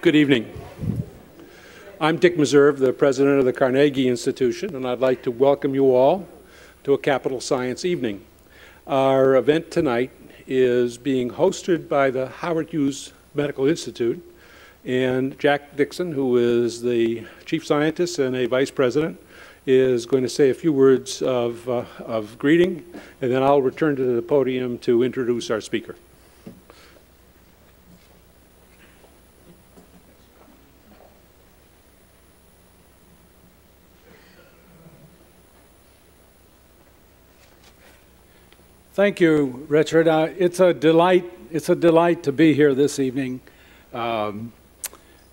Good evening. I'm Dick Meserve, the president of the Carnegie Institution, and I'd like to welcome you all to a Capital Science Evening. Our event tonight is being hosted by the Howard Hughes Medical Institute, and Jack Dixon, who is the chief scientist and a vice president, is going to say a few words of greeting, and then I'll return to the podium to introduce our speaker. Thank you, Richard. It's a delight to be here this evening. You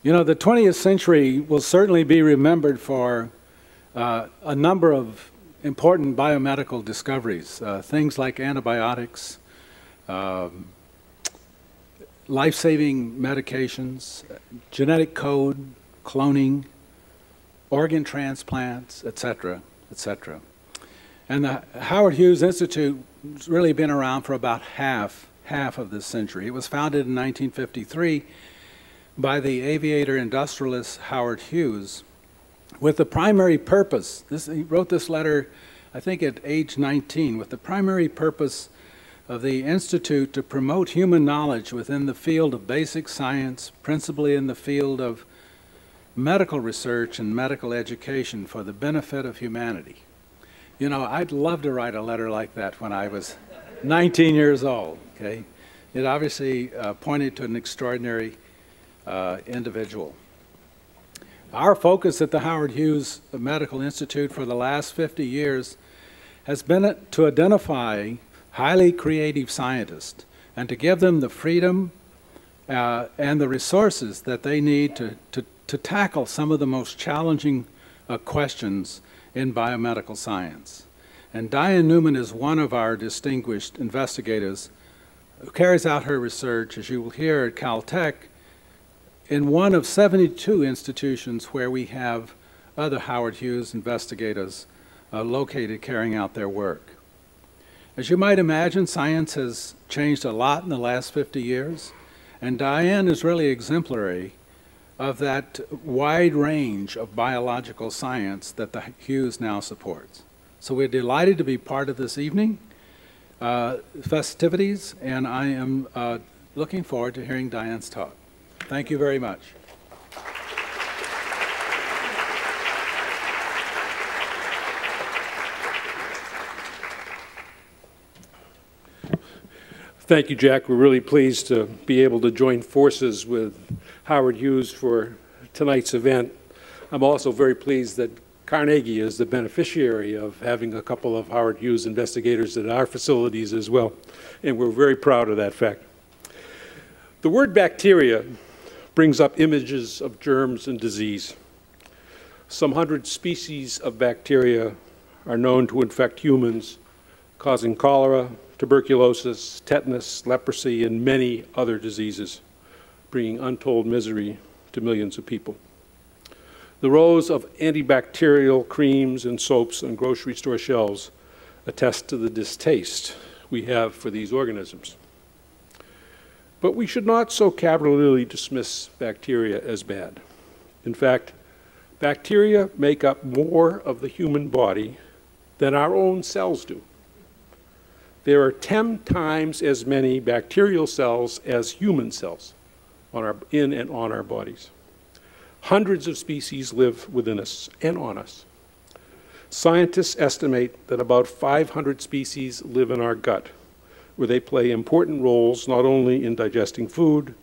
know, the 20th century will certainly be remembered for a number of important biomedical discoveries, things like antibiotics, life-saving medications, genetic code, cloning, organ transplants, etc., etc. And the Howard Hughes Institute has really been around for about half of this century. It was founded in 1953 by the aviator industrialist Howard Hughes with the primary purpose, he wrote this letter I think at age 19, with the primary purpose of the Institute to promote human knowledge within the field of basic science, principally in the field of medical research and medical education for the benefit of humanity. You know, I'd love to write a letter like that when I was 19 years old, okay? It obviously pointed to an extraordinary individual. Our focus at the Howard Hughes Medical Institute for the last 50 years has been to identify highly creative scientists and to give them the freedom and the resources that they need to tackle some of the most challenging questions in biomedical science. And Dianne Newman is one of our distinguished investigators who carries out her research, as you will hear, at Caltech, in one of 72 institutions where we have other Howard Hughes investigators located carrying out their work. As you might imagine, science has changed a lot in the last 50 years, and Dianne is really exemplary of that wide range of biological science that the Hughes now supports. So we're delighted to be part of this evening festivities, and I am looking forward to hearing Dianne's talk. Thank you very much. Thank you, Jack. We're really pleased to be able to join forces with Howard Hughes for tonight's event. I'm also very pleased that Carnegie is the beneficiary of having a couple of Howard Hughes investigators at our facilities as well, and we're very proud of that fact. The word bacteria brings up images of germs and disease. Some 100 species of bacteria are known to infect humans, causing cholera, tuberculosis, tetanus, leprosy, and many other diseases, bringing untold misery to millions of people. The rows of antibacterial creams and soaps on grocery store shelves attest to the distaste we have for these organisms. But we should not so cavalierly dismiss bacteria as bad. In fact, bacteria make up more of the human body than our own cells do. There are 10 times as many bacterial cells as human cells in and on our bodies. Hundreds of species live within us and on us. Scientists estimate that about 500 species live in our gut, where they play important roles not only in digesting food,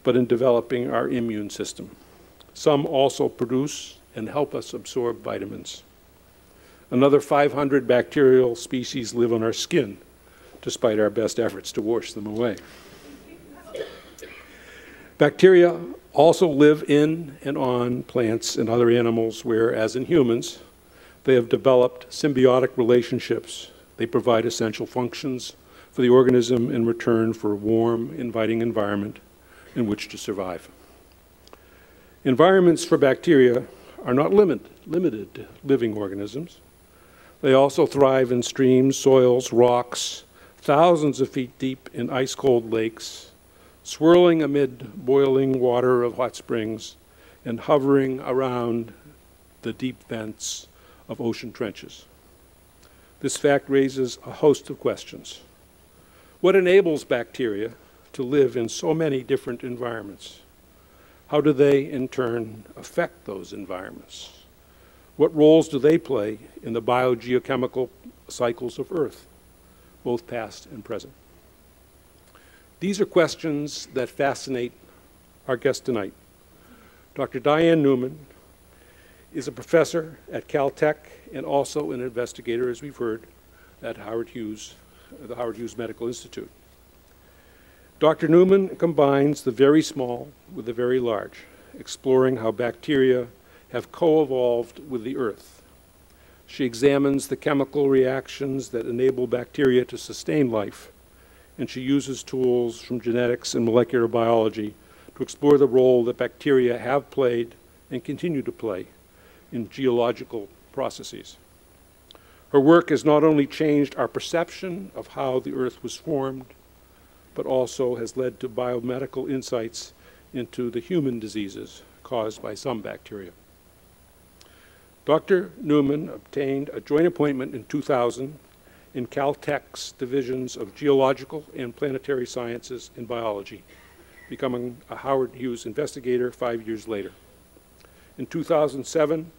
but in developing our immune system. Some also produce and help us absorb vitamins. Another 500 bacterial species live on our skin, despite our best efforts to wash them away. Bacteria also live in and on plants and other animals where, as in humans, they have developed symbiotic relationships. They provide essential functions for the organism in return for a warm, inviting environment in which to survive. Environments for bacteria are not limited to living organisms. They also thrive in streams, soils, rocks, thousands of feet deep in ice-cold lakes, swirling amid boiling water of hot springs and hovering around the deep vents of ocean trenches. This fact raises a host of questions. What enables bacteria to live in so many different environments? How do they, in turn, affect those environments? What roles do they play in the biogeochemical cycles of Earth, both past and present? These are questions that fascinate our guest tonight. Dr. Dianne Newman is a professor at Caltech and also an investigator, as we've heard, at the Howard Hughes Medical Institute. Dr. Newman combines the very small with the very large, exploring how bacteria have co-evolved with the Earth. She examines the chemical reactions that enable bacteria to sustain life, and she uses tools from genetics and molecular biology to explore the role that bacteria have played and continue to play in geological processes. Her work has not only changed our perception of how the Earth was formed, but also has led to biomedical insights into the human diseases caused by some bacteria. Dr. Newman obtained a joint appointment in 2000 in Caltech's divisions of Geological and Planetary Sciences and Biology, becoming a Howard Hughes investigator 5 years later. In 2007,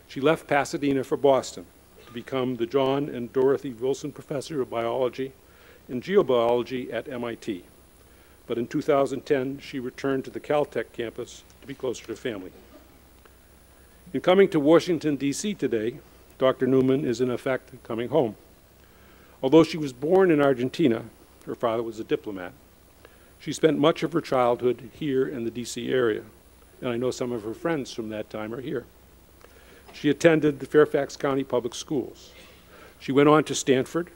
she left Pasadena for Boston to become the John and Dorothy Wilson Professor of Biology and Geobiology at MIT. But in 2010, she returned to the Caltech campus to be closer to family. In coming to Washington, D.C. today, Dr. Newman is in effect coming home. Although she was born in Argentina, her father was a diplomat, she spent much of her childhood here in the D.C. area, and I know some of her friends from that time are here. She attended the Fairfax County Public Schools. She went on to Stanford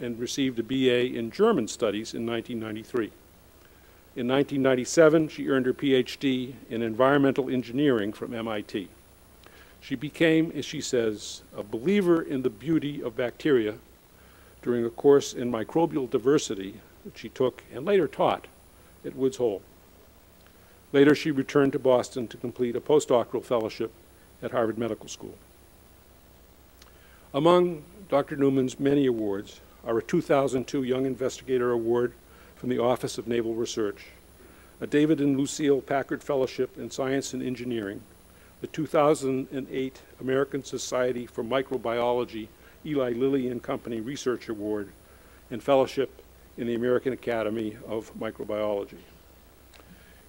and received a BA in German Studies in 1993. In 1997, she earned her PhD in environmental engineering from MIT. She became, as she says, a believer in the beauty of bacteria during a course in microbial diversity that she took and later taught at Woods Hole. Later, she returned to Boston to complete a postdoctoral fellowship at Harvard Medical School. Among Dr. Newman's many awards are a 2002 Young Investigator Award from the Office of Naval Research, a David and Lucille Packard Fellowship in Science and Engineering, the 2008 American Society for Microbiology Eli Lilly and Company Research Award, and fellowship in the American Academy of Microbiology.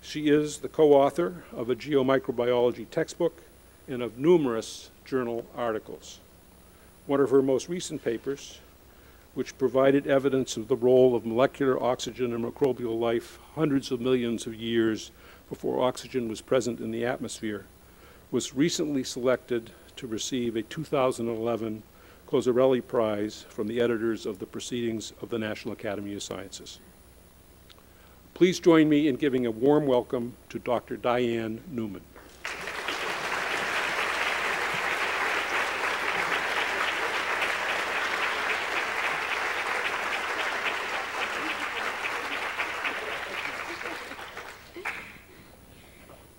She is the co-author of a geomicrobiology textbook and of numerous journal articles. One of her most recent papers, which provided evidence of the role of molecular oxygen in microbial life hundreds of millions of years before oxygen was present in the atmosphere, was recently selected to receive a 2011 Cosarelli Prize from the editors of the Proceedings of the National Academy of Sciences. Please join me in giving a warm welcome to Dr. Dianne Newman.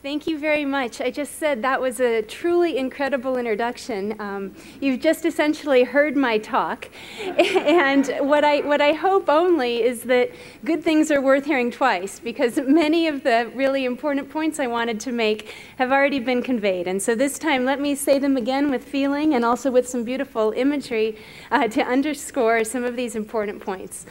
Thank you very much. I just said that was a truly incredible introduction. You've just essentially heard my talk, and what I hope only is that good things are worth hearing twice, because many of the really important points I wanted to make have already been conveyed. And so this time, let me say them again with feeling and also with some beautiful imagery to underscore some of these important points.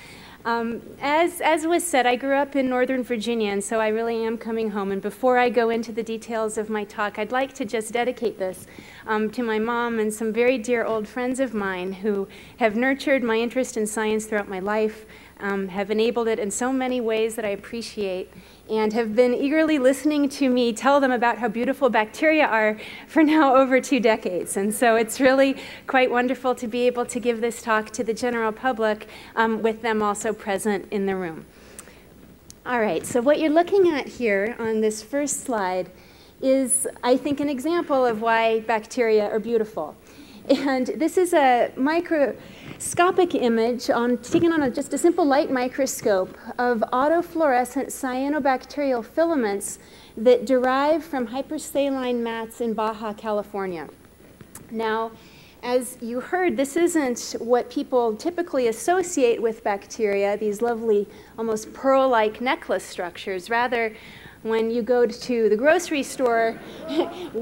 As was said, I grew up in Northern Virginia, and so I really am coming home. And before I go into the details of my talk, I'd like to just dedicate this to my mom and some very dear old friends of mine who have nurtured my interest in science throughout my life, have enabled it in so many ways that I appreciate, and have been eagerly listening to me tell them about how beautiful bacteria are for now over 2 decades. And so it's really quite wonderful to be able to give this talk to the general public with them also present in the room. All right, so what you're looking at here on this first slide is, I think, an example of why bacteria are beautiful. And this is a microscopic image taken on just a simple light microscope of autofluorescent cyanobacterial filaments that derive from hypersaline mats in Baja California. Now, as you heard, this isn't what people typically associate with bacteria, these lovely, almost pearl-like necklace structures. Rather, when you go to the grocery store,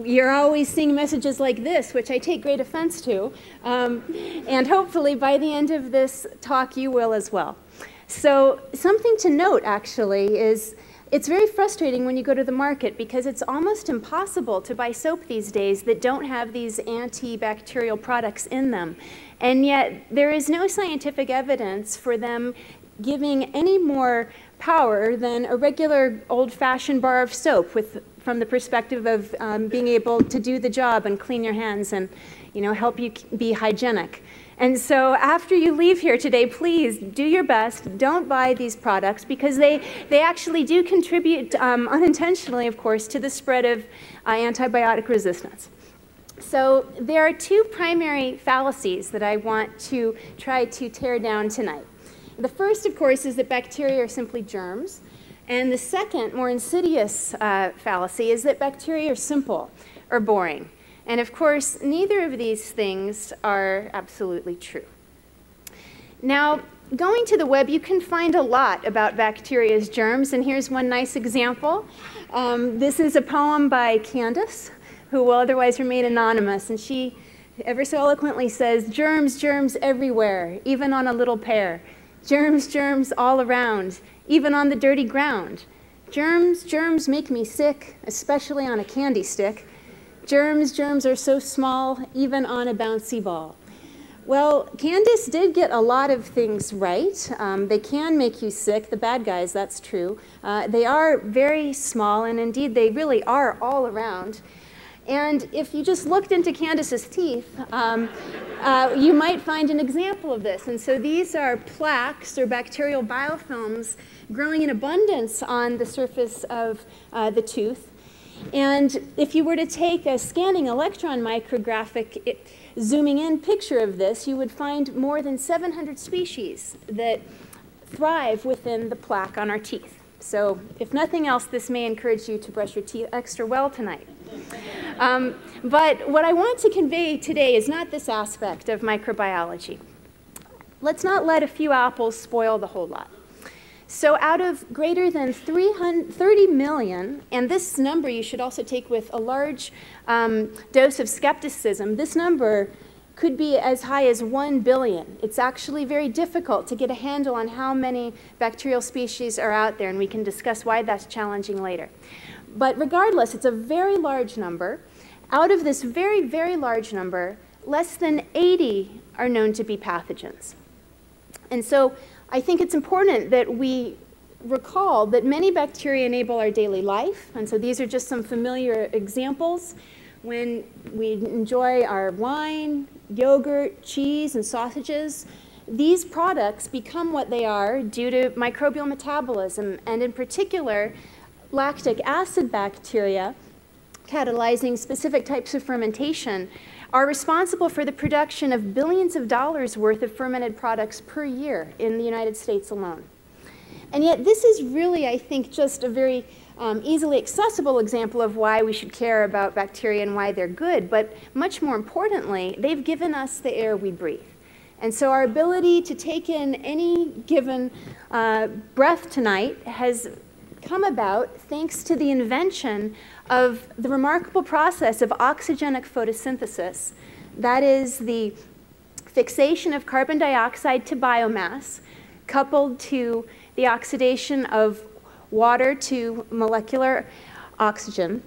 you're always seeing messages like this, which I take great offense to. And hopefully, by the end of this talk, you will as well. So something to note, actually, is it's very frustrating when you go to the market because it's almost impossible to buy soap these days that don't have these antibacterial products in them. And yet, there is no scientific evidence for them giving any more power than a regular old-fashioned bar of soap from the perspective of being able to do the job and clean your hands and help you be hygienic. And so after you leave here today, please do your best. Don't buy these products because they actually do contribute unintentionally, of course, to the spread of antibiotic resistance. So there are two primary fallacies that I want to try to tear down tonight. The first, of course, is that bacteria are simply germs. And the second, more insidious fallacy is that bacteria are simple or boring. And of course, neither of these things are absolutely true. Now, going to the web, you can find a lot about bacteria's germs, and here's one nice example. This is a poem by Candace, who will otherwise remain anonymous, and she ever so eloquently says, "Germs, germs everywhere, even on a little pear. Germs, germs all around, even on the dirty ground. Germs, germs make me sick, especially on a candy stick. Germs, germs are so small, even on a bouncy ball." Well, Candace did get a lot of things right. They can make you sick, the bad guys, that's true. They are very small, and indeed they really are all around. And if you just looked into Candace's teeth, you might find an example of this. And so these are plaques or bacterial biofilms growing in abundance on the surface of the tooth. And if you were to take a scanning electron micrographic zooming in picture of this, you would find more than 700 species that thrive within the plaque on our teeth. So if nothing else, this may encourage you to brush your teeth extra well tonight. But what I want to convey today is not this aspect of microbiology. Let's not let a few apples spoil the whole lot. So out of greater than 30 million, and this number you should also take with a large dose of skepticism, this number could be as high as 1 billion. It's actually very difficult to get a handle on how many bacterial species are out there, and we can discuss why that's challenging later. But regardless, it's a very large number. Out of this very, very large number, less than 80 are known to be pathogens. And so I think it's important that we recall that many bacteria enable our daily life. And so these are just some familiar examples. When we enjoy our wine, yogurt, cheese, and sausages, these products become what they are due to microbial metabolism, and in particular, lactic acid bacteria, catalyzing specific types of fermentation, are responsible for the production of billions of dollars worth of fermented products per year in the United States alone. And yet this is really, I think, just a very easily accessible example of why we should care about bacteria and why they're good. But much more importantly, they've given us the air we breathe. And so our ability to take in any given breath tonight has come about thanks to the invention of the remarkable process of oxygenic photosynthesis. That is the fixation of carbon dioxide to biomass, coupled to the oxidation of water to molecular oxygen.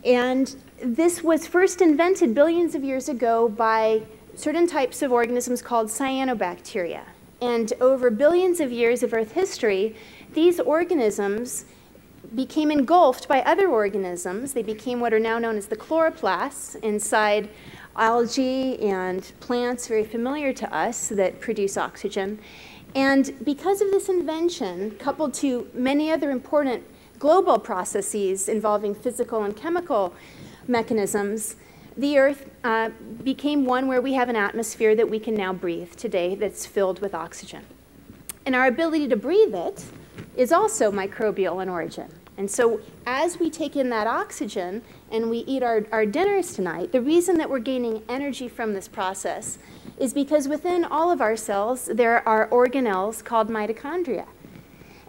And this was first invented billions of years ago by certain types of organisms called cyanobacteria. And over billions of years of Earth history, these organisms became engulfed by other organisms. They became what are now known as the chloroplasts inside algae and plants very familiar to us that produce oxygen. And because of this invention, coupled to many other important global processes involving physical and chemical mechanisms, the Earth became one where we have an atmosphere that we can now breathe today that's filled with oxygen. And our ability to breathe it is also microbial in origin. And so as we take in that oxygen and we eat our dinners tonight, the reason that we're gaining energy from this process is because within all of our cells, there are organelles called mitochondria.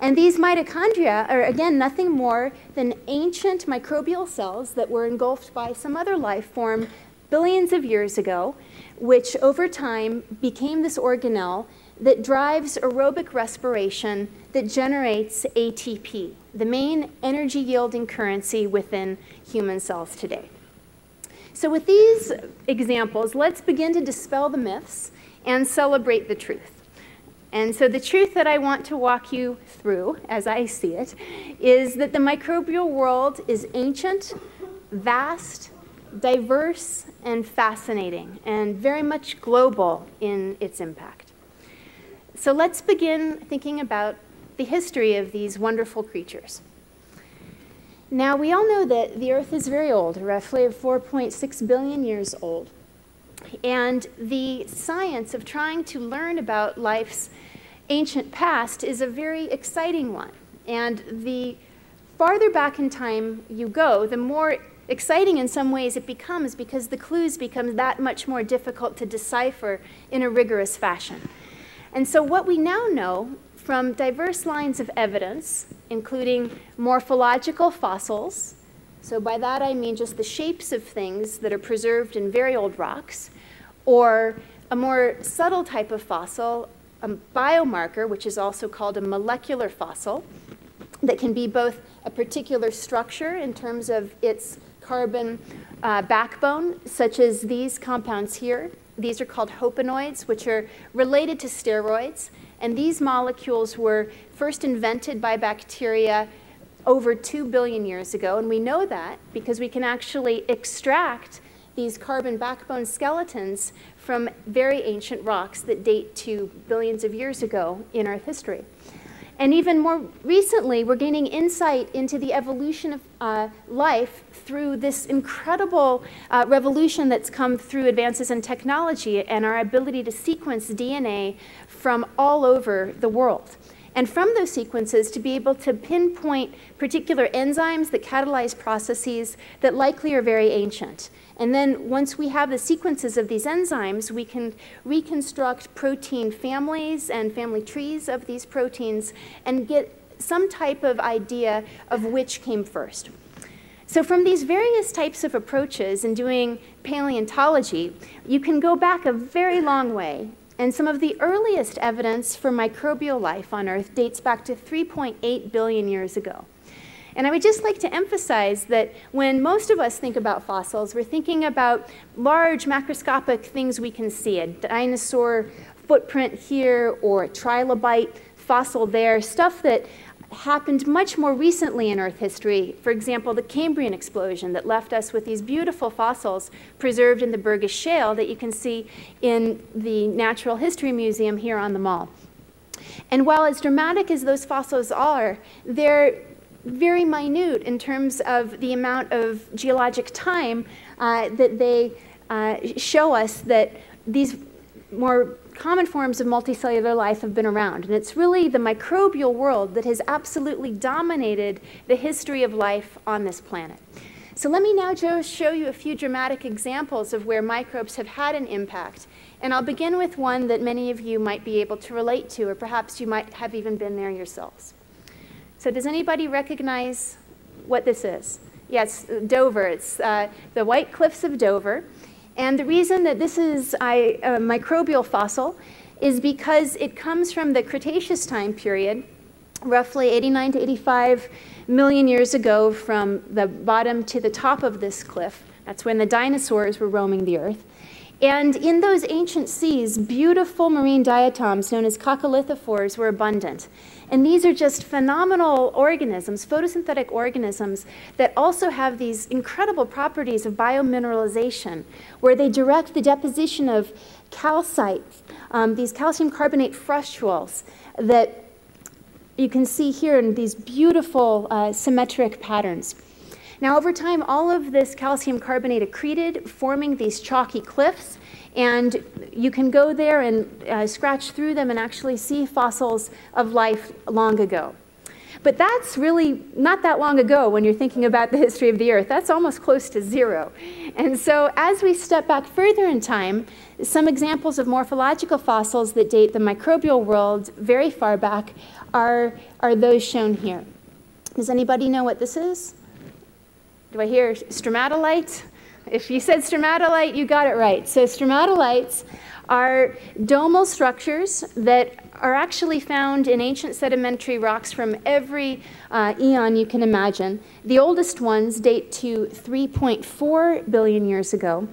And these mitochondria are, again, nothing more than ancient microbial cells that were engulfed by some other life form billions of years ago, which over time became this organelle that drives aerobic respiration that generates ATP, the main energy-yielding currency within human cells today. So with these examples, let's begin to dispel the myths and celebrate the truth. And so the truth that I want to walk you through, as I see it, is that the microbial world is ancient, vast, diverse, and fascinating, and very much global in its impact. So let's begin thinking about the history of these wonderful creatures. Now, we all know that the Earth is very old, roughly 4.6 billion years old. And the science of trying to learn about life's ancient past is a very exciting one. And the farther back in time you go, the more exciting in some ways it becomes, because the clues become that much more difficult to decipher in a rigorous fashion. And so what we now know from diverse lines of evidence, including morphological fossils, so by that I mean just the shapes of things that are preserved in very old rocks, or a more subtle type of fossil, a biomarker, which is also called a molecular fossil, that can be both a particular structure in terms of its carbon backbone, such as these compounds here. These are called hopanoids, which are related to steroids. And these molecules were first invented by bacteria over 2 billion years ago. And we know that because we can actually extract these carbon backbone skeletons from very ancient rocks that date to billions of years ago in Earth history. And even more recently, we're gaining insight into the evolution of life through this incredible revolution that's come through advances in technology and our ability to sequence DNA from all over the world. And from those sequences, to be able to pinpoint particular enzymes that catalyze processes that likely are very ancient. And then once we have the sequences of these enzymes, we can reconstruct protein families and family trees of these proteins and get some type of idea of which came first. So from these various types of approaches in doing paleontology, you can go back a very long way. And some of the earliest evidence for microbial life on Earth dates back to 3.8 billion years ago. And I would just like to emphasize that when most of us think about fossils, we're thinking about large macroscopic things we can see, a dinosaur footprint here or a trilobite fossil there, stuff that happened much more recently in Earth history. For example, the Cambrian explosion that left us with these beautiful fossils preserved in the Burgess Shale that you can see in the Natural History Museum here on the Mall. And while as dramatic as those fossils are, they're very minute in terms of the amount of geologic time that they show us that these more common forms of multicellular life have been around. And it's really the microbial world that has absolutely dominated the history of life on this planet. So let me now just show you a few dramatic examples of where microbes have had an impact. And I'll begin with one that many of you might be able to relate to, or perhaps you might have even been there yourselves. So does anybody recognize what this is? Yes, Dover. It's the White Cliffs of Dover. And the reason that this is a microbial fossil is because it comes from the Cretaceous time period, roughly 89 to 85 million years ago from the bottom to the top of this cliff. That's when the dinosaurs were roaming the Earth. And in those ancient seas, beautiful marine diatoms known as coccolithophores were abundant. And these are just phenomenal organisms, photosynthetic organisms, that also have these incredible properties of biomineralization, where they direct the deposition of calcite, these calcium carbonate frustules that you can see here in these beautiful symmetric patterns. Now, over time, all of this calcium carbonate accreted, forming these chalky cliffs, and you can go there and scratch through them and actually see fossils of life long ago. But that's really not that long ago when you're thinking about the history of the Earth. That's almost close to zero. And so as we step back further in time, some examples of morphological fossils that date the microbial world very far back are those shown here. Does anybody know what this is? Do I hear stromatolite? If you said stromatolite, you got it right. So stromatolites are domal structures that are actually found in ancient sedimentary rocks from every eon you can imagine. The oldest ones date to 3.4 billion years ago.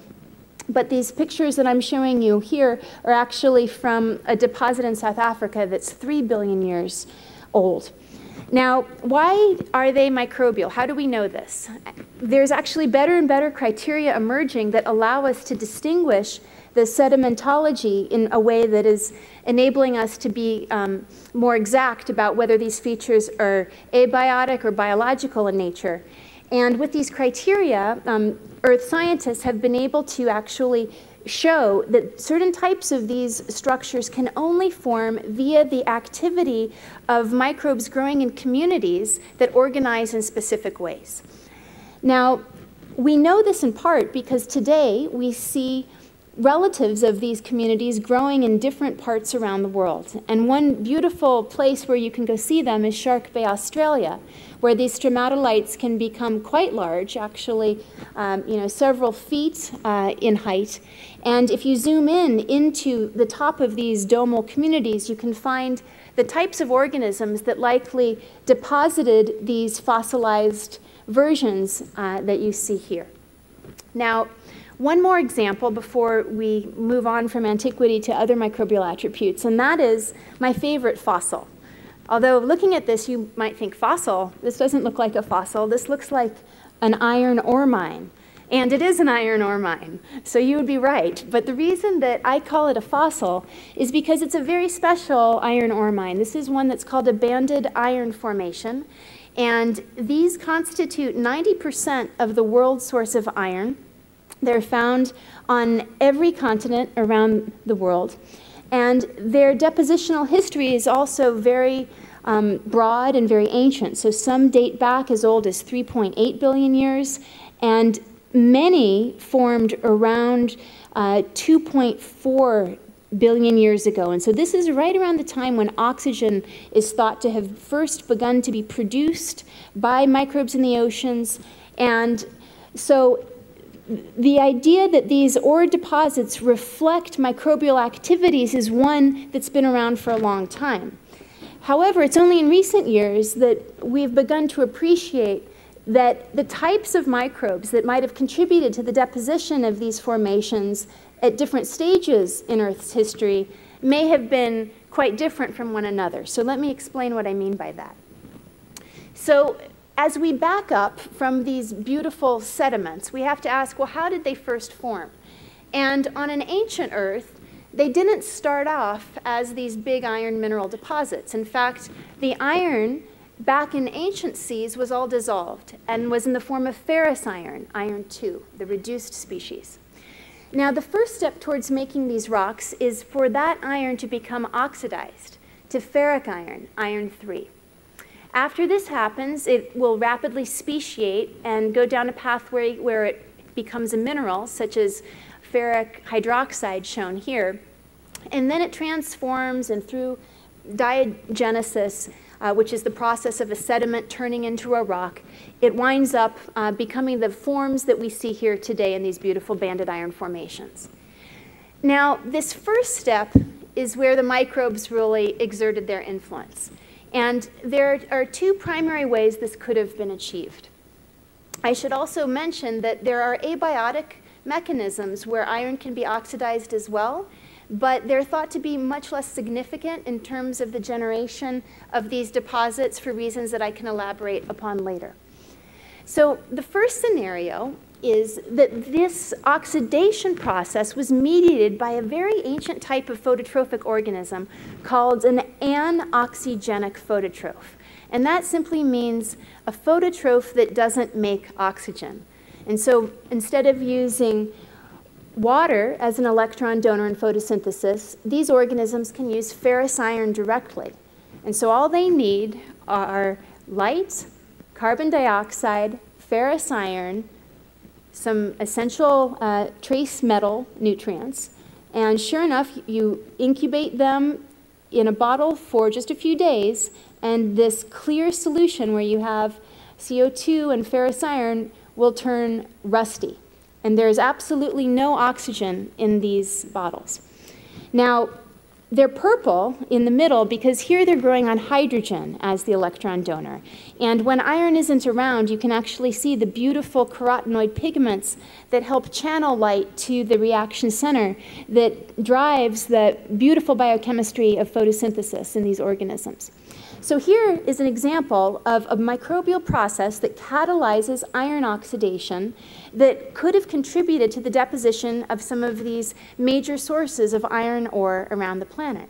But these pictures that I'm showing you here are actually from a deposit in South Africa that's 3 billion years old. Now, why are they microbial? How do we know this? There's actually better and better criteria emerging that allow us to distinguish the sedimentology in a way that is enabling us to be more exact about whether these features are abiotic or biological in nature. And with these criteria, Earth scientists have been able to actually show that certain types of these structures can only form via the activity of microbes growing in communities that organize in specific ways. Now, we know this in part because today we see relatives of these communities growing in different parts around the world. And one beautiful place where you can go see them is Shark Bay, Australia, where these stromatolites can become quite large, actually several feet in height. And if you zoom in into the top of these domal communities, you can find the types of organisms that likely deposited these fossilized versions that you see here. Now, one more example before we move on from antiquity to other microbial attributes, and that is my favorite fossil. Although looking at this, you might think fossil. This doesn't look like a fossil. This looks like an iron ore mine. And it is an iron ore mine, so you would be right. But the reason that I call it a fossil is because it's a very special iron ore mine. This is one that's called a banded iron formation. And these constitute 90% of the world's source of iron. They're found on every continent around the world. And their depositional history is also very broad and very ancient. So some date back as old as 3.8 billion years, and many formed around 2.4 billion years ago. And so this is right around the time when oxygen is thought to have first begun to be produced by microbes in the oceans. And so the idea that these ore deposits reflect microbial activities is one that's been around for a long time. However, it's only in recent years that we've begun to appreciate that the types of microbes that might have contributed to the deposition of these formations at different stages in Earth's history may have been quite different from one another. So let me explain what I mean by that. So as we back up from these beautiful sediments, we have to ask, well, how did they first form? And on an ancient Earth, they didn't start off as these big iron mineral deposits. In fact, the iron back in ancient seas was all dissolved and was in the form of ferrous iron, iron 2, the reduced species. Now, the first step towards making these rocks is for that iron to become oxidized to ferric iron, iron 3. After this happens, it will rapidly speciate and go down a pathway where it becomes a mineral, such as ferric hydroxide shown here. And then it transforms, and through diagenesis, which is the process of a sediment turning into a rock, it winds up becoming the forms that we see here today in these beautiful banded iron formations. Now, this first step is where the microbes really exerted their influence. And there are two primary ways this could have been achieved. I should also mention that there are abiotic mechanisms where iron can be oxidized as well, but they're thought to be much less significant in terms of the generation of these deposits for reasons that I can elaborate upon later. So the first scenario is that this oxidation process was mediated by a very ancient type of phototrophic organism called an anoxygenic phototroph. And that simply means a phototroph that doesn't make oxygen. And so instead of using water as an electron donor in photosynthesis, these organisms can use ferrous iron directly. And so all they need are light, carbon dioxide, ferrous iron, some essential trace metal nutrients, and sure enough, you incubate them in a bottle for just a few days, and this clear solution where you have CO2 and ferrous iron will turn rusty. And there's absolutely no oxygen in these bottles. Now, they're purple in the middle because here they're growing on hydrogen as the electron donor. And when iron isn't around, you can actually see the beautiful carotenoid pigments that help channel light to the reaction center that drives the beautiful biochemistry of photosynthesis in these organisms. So here is an example of a microbial process that catalyzes iron oxidation that could have contributed to the deposition of some of these major sources of iron ore around the planet.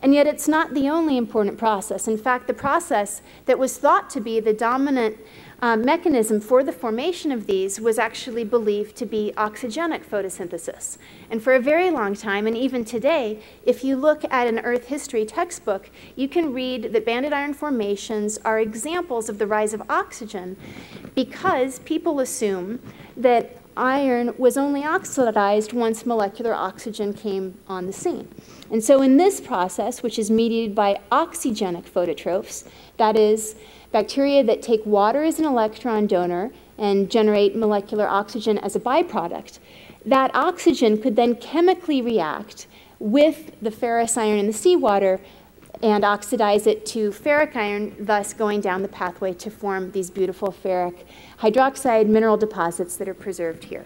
And yet it's not the only important process. In fact, the process that was thought to be the dominant mechanism for the formation of these was actually believed to be oxygenic photosynthesis. And for a very long time, and even today, if you look at an Earth history textbook, you can read that banded iron formations are examples of the rise of oxygen because people assume that iron was only oxidized once molecular oxygen came on the scene. And so in this process, which is mediated by oxygenic phototrophs, that is, bacteria that take water as an electron donor and generate molecular oxygen as a byproduct, that oxygen could then chemically react with the ferrous iron in the seawater and oxidize it to ferric iron, thus going down the pathway to form these beautiful ferric hydroxide mineral deposits that are preserved here.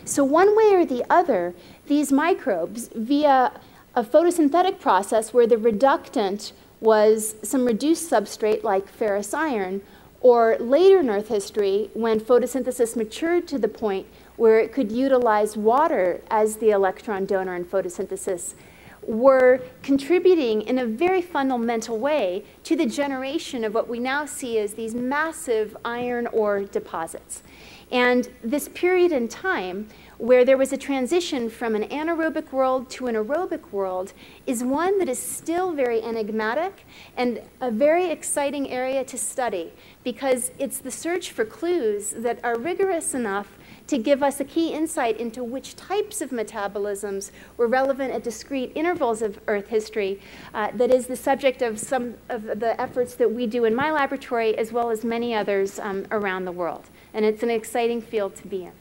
So one way or the other, these microbes, via a photosynthetic process where the reductant was some reduced substrate like ferrous iron, or later in Earth history when photosynthesis matured to the point where it could utilize water as the electron donor in photosynthesis, were contributing in a very fundamental way to the generation of what we now see as these massive iron ore deposits. And this period in time where there was a transition from an anaerobic world to an aerobic world is one that is still very enigmatic and a very exciting area to study because it's the search for clues that are rigorous enough to give us a key insight into which types of metabolisms were relevant at discrete intervals of Earth history that is the subject of some of the efforts that we do in my laboratory as well as many others around the world. And it's an exciting field to be in.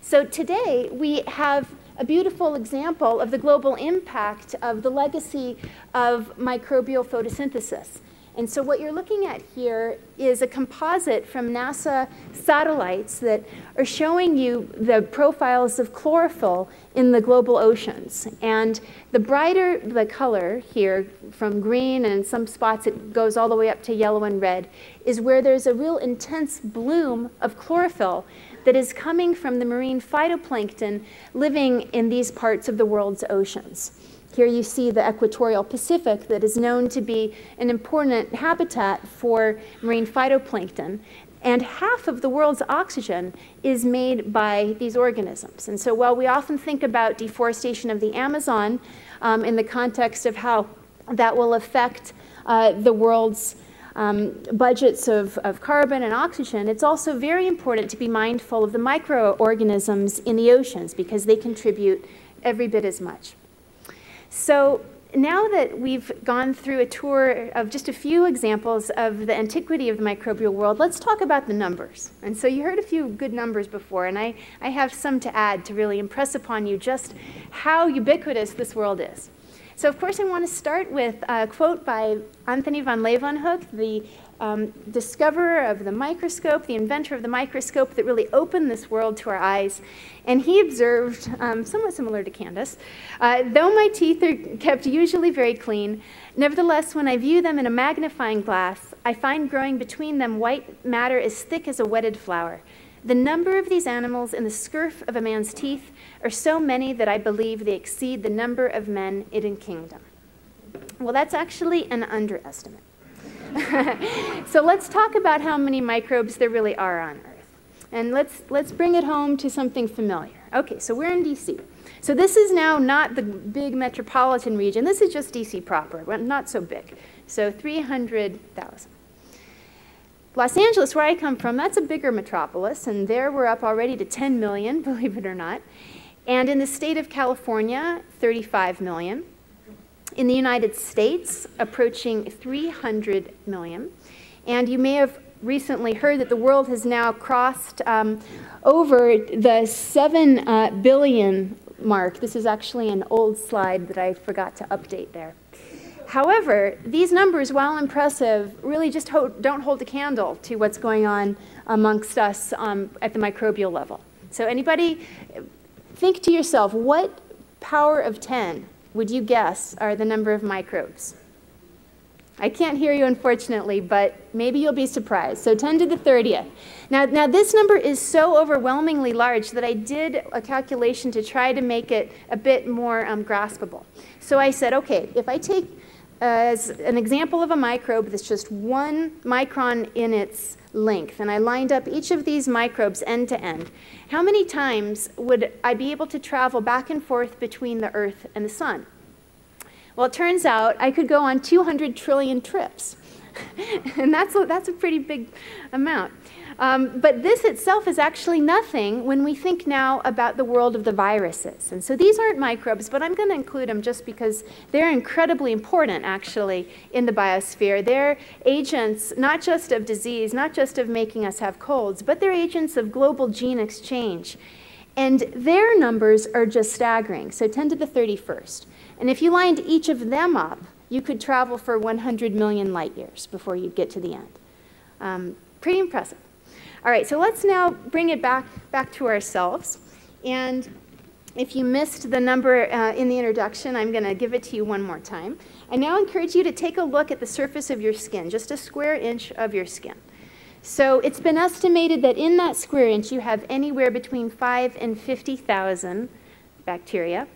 So today we have a beautiful example of the global impact of the legacy of microbial photosynthesis. And so what you're looking at here is a composite from NASA satellites that are showing you the profiles of chlorophyll in the global oceans. And the brighter the color here, from green and in some spots it goes all the way up to yellow and red, is where there's a real intense bloom of chlorophyll that is coming from the marine phytoplankton living in these parts of the world's oceans. Here you see the equatorial Pacific that is known to be an important habitat for marine phytoplankton. And half of the world's oxygen is made by these organisms. And so while we often think about deforestation of the Amazon in the context of how that will affect the world's budgets of carbon and oxygen, it's also very important to be mindful of the microorganisms in the oceans because they contribute every bit as much. So now that we've gone through a tour of just a few examples of the antiquity of the microbial world, let's talk about the numbers. And so you heard a few good numbers before, and I have some to add to really impress upon you just how ubiquitous this world is. So of course I want to start with a quote by Anthony van Leeuwenhoek, the discoverer of the microscope, the inventor of the microscope that really opened this world to our eyes. And he observed, somewhat similar to Candace, though my teeth are kept usually very clean, nevertheless when I view them in a magnifying glass, I find growing between them white matter as thick as a wetted flour. The number of these animals in the scurf of a man's teeth are so many that I believe they exceed the number of men in a kingdom. Well, that's actually an underestimate. So let's talk about how many microbes there really are on Earth. And let's bring it home to something familiar. Okay, so we're in DC. So this is now not the big metropolitan region. This is just DC proper, well, not so big. So 300,000. Los Angeles, where I come from, that's a bigger metropolis, and there we're up already to 10 million, believe it or not. And in the state of California, 35 million. In the United States, approaching 300 million. And you may have recently heard that the world has now crossed over the 7 billion mark. This is actually an old slide that I forgot to update there. However, these numbers, while impressive, really just don't hold a candle to what's going on amongst us at the microbial level. So anybody, think to yourself, what power of 10 would you guess are the number of microbes? I can't hear you, unfortunately, but maybe you'll be surprised. So 10 to the 30th. Now this number is so overwhelmingly large that I did a calculation to try to make it a bit more graspable. So I said, okay, if I take as an example of a microbe that's just 1 micron in its length, and I lined up each of these microbes end to end, how many times would I be able to travel back and forth between the Earth and the Sun? Well, it turns out I could go on 200 trillion trips. And that's a pretty big amount. But this itself is actually nothing when we think now about the world of the viruses. And so these aren't microbes, but I'm going to include them just because they're incredibly important, actually, in the biosphere. They're agents not just of disease, not just of making us have colds, but they're agents of global gene exchange. And their numbers are just staggering, so 10 to the 31st. And if you lined each of them up, you could travel for 100 million light years before you'd get to the end. Pretty impressive. All right, so let's now bring it back to ourselves. And if you missed the number in the introduction, I'm going to give it to you one more time. I now encourage you to take a look at the surface of your skin, just a square inch of your skin. So it's been estimated that in that square inch you have anywhere between 5 and 50,000 bacteria.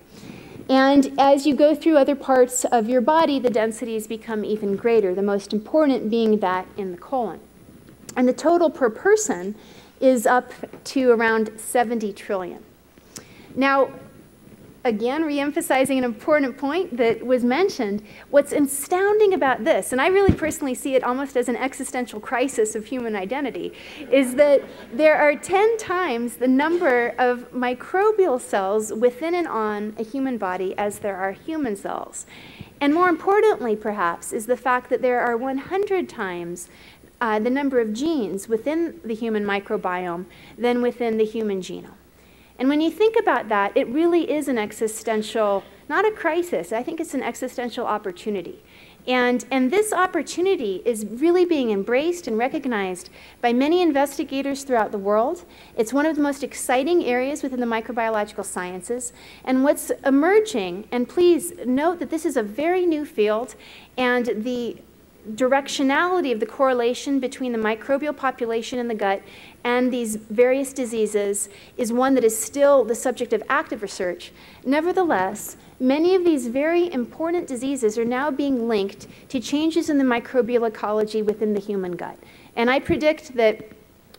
And as you go through other parts of your body, the densities become even greater, the most important being that in the colon. And the total per person is up to around 70 trillion. Now, again, re-emphasizing an important point that was mentioned, what's astounding about this, and I really personally see it almost as an existential crisis of human identity, is that there are 10 times the number of microbial cells within and on a human body as there are human cells. And more importantly, perhaps, is the fact that there are 100 times the number of genes within the human microbiome than within the human genome. And when you think about that, it really is an existential, not a crisis, I think it's an existential opportunity. And this opportunity is really being embraced and recognized by many investigators throughout the world. It's one of the most exciting areas within the microbiological sciences. And what's emerging, and please note that this is a very new field, and the directionality of the correlation between the microbial population in the gut and these various diseases is one that is still the subject of active research. Nevertheless, many of these very important diseases are now being linked to changes in the microbial ecology within the human gut. And I predict that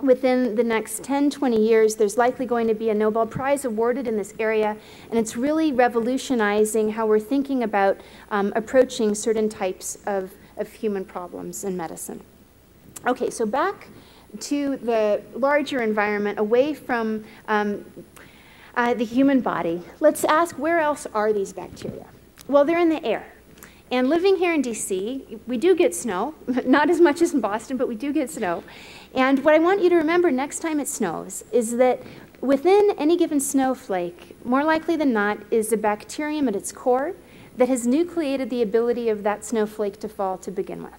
within the next 10, 20 years, there's likely going to be a Nobel Prize awarded in this area, and it's really revolutionizing how we're thinking about approaching certain types of human problems in medicine. Okay, so back to the larger environment, away from the human body. Let's ask, where else are these bacteria? Well, they're in the air. And living here in DC, we do get snow, not as much as in Boston, but we do get snow. And what I want you to remember next time it snows is that within any given snowflake, more likely than not, is a bacterium at its core that has nucleated the ability of that snowflake to fall to begin with.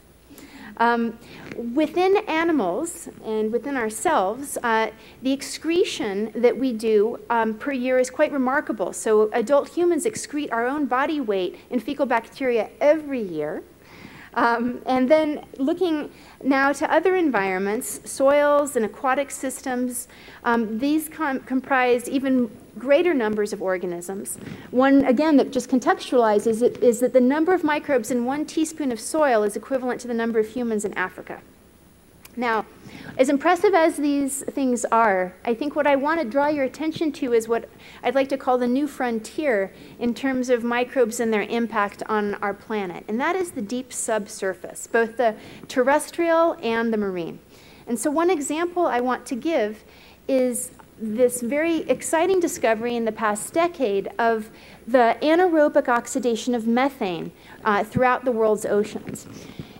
Within animals and within ourselves, the excretion that we do per year is quite remarkable. So adult humans excrete our own body weight in fecal bacteria every year. And then looking now to other environments, soils and aquatic systems, these comprise even greater numbers of organisms. One, again, that just contextualizes it is that the number of microbes in 1 teaspoon of soil is equivalent to the number of humans in Africa. Now, as impressive as these things are, I think what I want to draw your attention to is what I'd like to call the new frontier in terms of microbes and their impact on our planet, and that is the deep subsurface, both the terrestrial and the marine. And so one example I want to give is this very exciting discovery in the past decade of the anaerobic oxidation of methane throughout the world's oceans.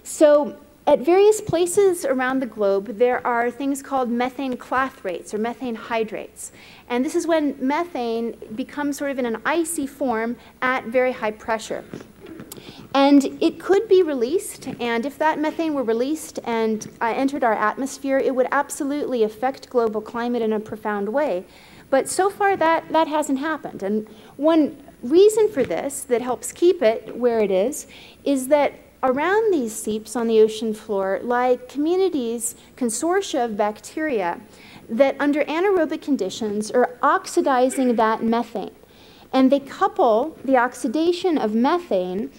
So at various places around the globe, there are things called methane clathrates or methane hydrates. And this is when methane becomes sort of in an icy form at very high pressure. And it could be released, and if that methane were released and entered our atmosphere, it would absolutely affect global climate in a profound way. But so far, that hasn't happened. And one reason for this that helps keep it where it is that around these seeps on the ocean floor lie communities, consortia of bacteria that under anaerobic conditions are oxidizing that methane. And they couple the oxidation of methane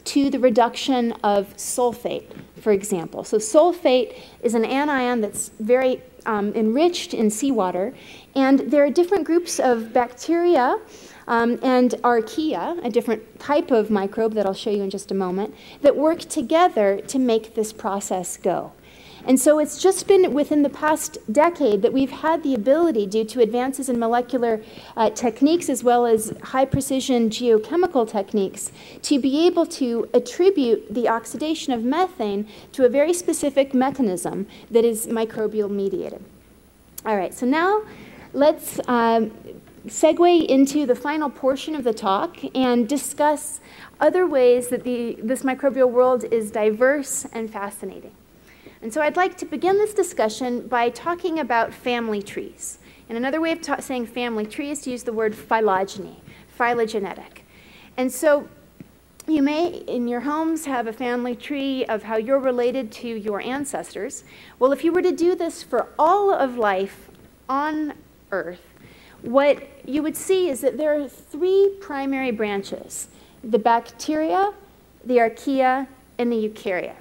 to the reduction of sulfate, for example. So sulfate is an anion that's very enriched in seawater, and there are different groups of bacteria and archaea, a different type of microbe that I'll show you in just a moment, that work together to make this process go. And so it's just been within the past decade that we've had the ability, due to advances in molecular techniques as well as high-precision geochemical techniques, to be able to attribute the oxidation of methane to a very specific mechanism that is microbial mediated. All right, so now let's segue into the final portion of the talk and discuss other ways that this microbial world is diverse and fascinating. And so I'd like to begin this discussion by talking about family trees. And another way of saying family tree is to use the word phylogeny, phylogenetic. And so you may, in your homes, have a family tree of how you're related to your ancestors. Well, if you were to do this for all of life on Earth, what you would see is that there are 3 primary branches: the bacteria, the archaea, and the eukarya.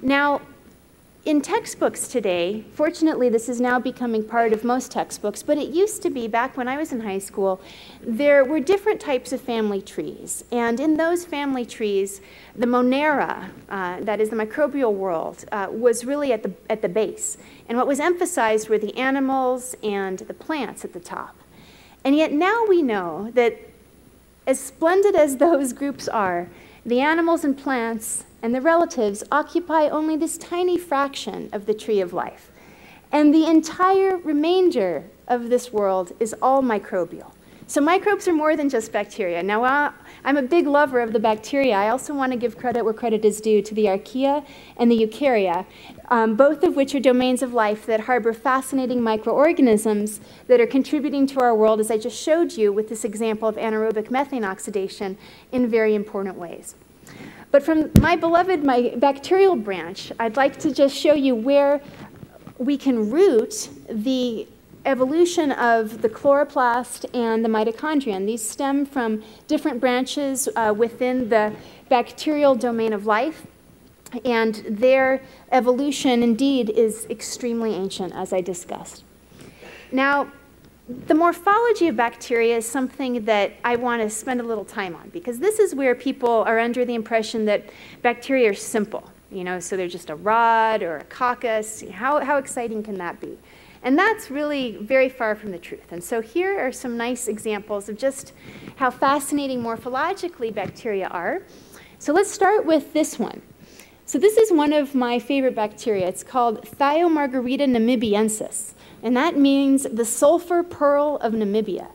Now, in textbooks today, fortunately this is now becoming part of most textbooks, but it used to be, back when I was in high school, there were different types of family trees. And in those family trees, the Monera, that is the microbial world, was really at the base. And what was emphasized were the animals and the plants at the top. And yet now we know that as splendid as those groups are, the animals and plants and the relatives occupy only this tiny fraction of the tree of life. And the entire remainder of this world is all microbial. So microbes are more than just bacteria. Now, I'm a big lover of the bacteria. I also want to give credit where credit is due to the archaea and the eukarya, both of which are domains of life that harbor fascinating microorganisms that are contributing to our world, as I just showed you with this example of anaerobic methane oxidation, in very important ways. But from my bacterial branch, I'd like to just show you where we can root the evolution of the chloroplast and the mitochondrion. These stem from different branches within the bacterial domain of life, and their evolution indeed is extremely ancient, as I discussed. Now, the morphology of bacteria is something that I want to spend a little time on, because this is where people are under the impression that bacteria are simple. So they're just a rod or a coccus. How exciting can that be? And that's really very far from the truth. And so here are some nice examples of just how fascinating morphologically bacteria are. So let's start with this one. So this is one of my favorite bacteria. It's called Thiomargarita namibiensis. And that means the sulfur pearl of Namibia.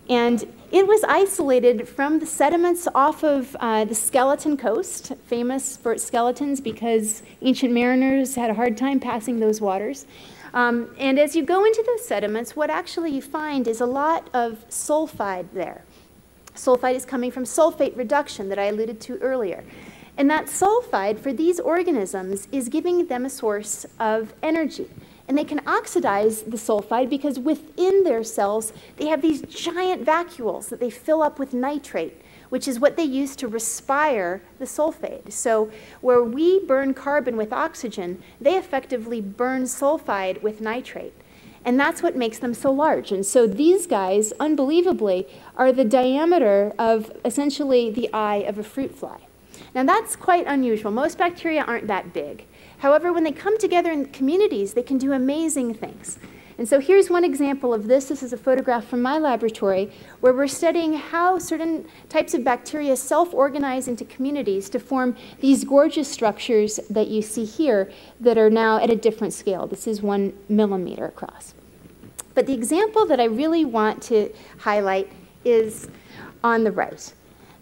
And it was isolated from the sediments off of the skeleton coast, famous for its skeletons because ancient mariners had a hard time passing those waters. And as you go into those sediments, what actually you find is a lot of sulfide there. Sulfide is coming from sulfate reduction that I alluded to earlier. And that sulfide for these organisms is giving them a source of energy. And they can oxidize the sulfide because within their cells, they have these giant vacuoles that they fill up with nitrate, which is what they use to respire the sulfate. So where we burn carbon with oxygen, they effectively burn sulfide with nitrate. And that's what makes them so large. And so these guys, unbelievably, are the diameter of essentially the eye of a fruit fly. Now that's quite unusual. Most bacteria aren't that big. However, when they come together in communities, they can do amazing things. And so here's one example of this. This is a photograph from my laboratory where we're studying how certain types of bacteria self-organize into communities to form these gorgeous structures that you see here that are now at a different scale. This is 1 millimeter across. But the example that I really want to highlight is on the right.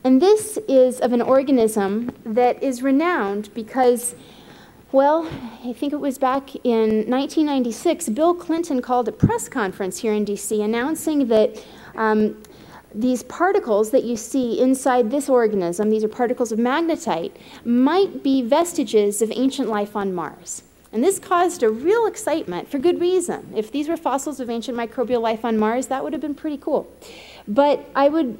And this is of an organism that is renowned because, well, I think it was back in 1996, Bill Clinton called a press conference here in DC announcing that these particles that you see inside this organism, these are particles of magnetite, might be vestiges of ancient life on Mars. And this caused a real excitement for good reason. If these were fossils of ancient microbial life on Mars, that would have been pretty cool. But I would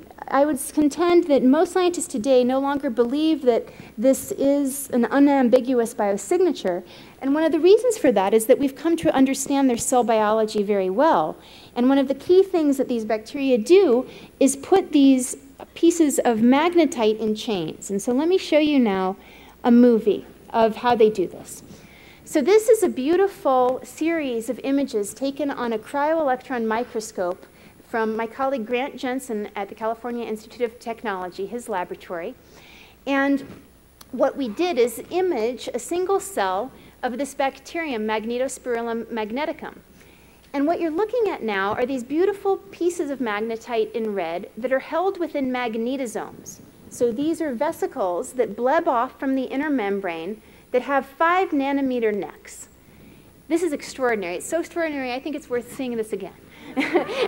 contend that most scientists today no longer believe that this is an unambiguous biosignature. And one of the reasons for that is that we've come to understand their cell biology very well. And one of the key things that these bacteria do is put these pieces of magnetite in chains. And so let me show you now a movie of how they do this. So this is a beautiful series of images taken on a cryo-electron microscope from my colleague Grant Jensen at the California Institute of Technology, his laboratory. And what we did is image a single cell of this bacterium, Magnetospirillum magneticum. And what you're looking at now are these beautiful pieces of magnetite in red that are held within magnetosomes. So these are vesicles that bleb off from the inner membrane that have 5 nanometer necks. This is extraordinary. It's so extraordinary, I think it's worth seeing this again.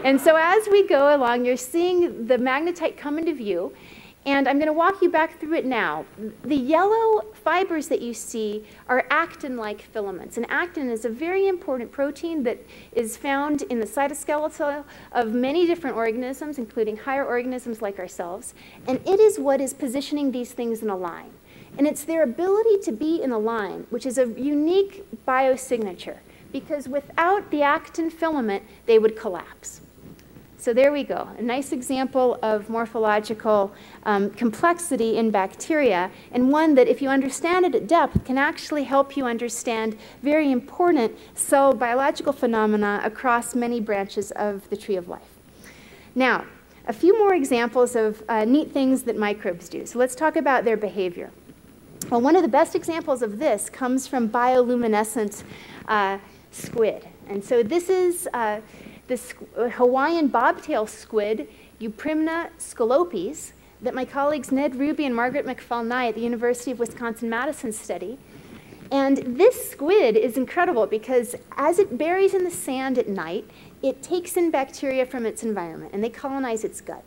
And so as we go along, you're seeing the magnetite come into view, and I'm going to walk you back through it now. The yellow fibers that you see are actin-like filaments, and actin is a very important protein that is found in the cytoskeleton of many different organisms, including higher organisms like ourselves, and it is what is positioning these things in a line. And it's their ability to be in a line, which is a unique biosignature, because without the actin filament, they would collapse. So there we go, a nice example of morphological complexity in bacteria, and one that, if you understand it at depth, can actually help you understand very important cell biological phenomena across many branches of the tree of life. Now, a few more examples of neat things that microbes do. So let's talk about their behavior. Well, one of the best examples of this comes from bioluminescent squid. And so this is this Hawaiian bobtail squid, Euprymna scalopes, that my colleagues Ned Ruby and Margaret McFall-Nye at the University of Wisconsin-Madison study. And this squid is incredible because as it buries in the sand at night, it takes in bacteria from its environment, and they colonize its gut.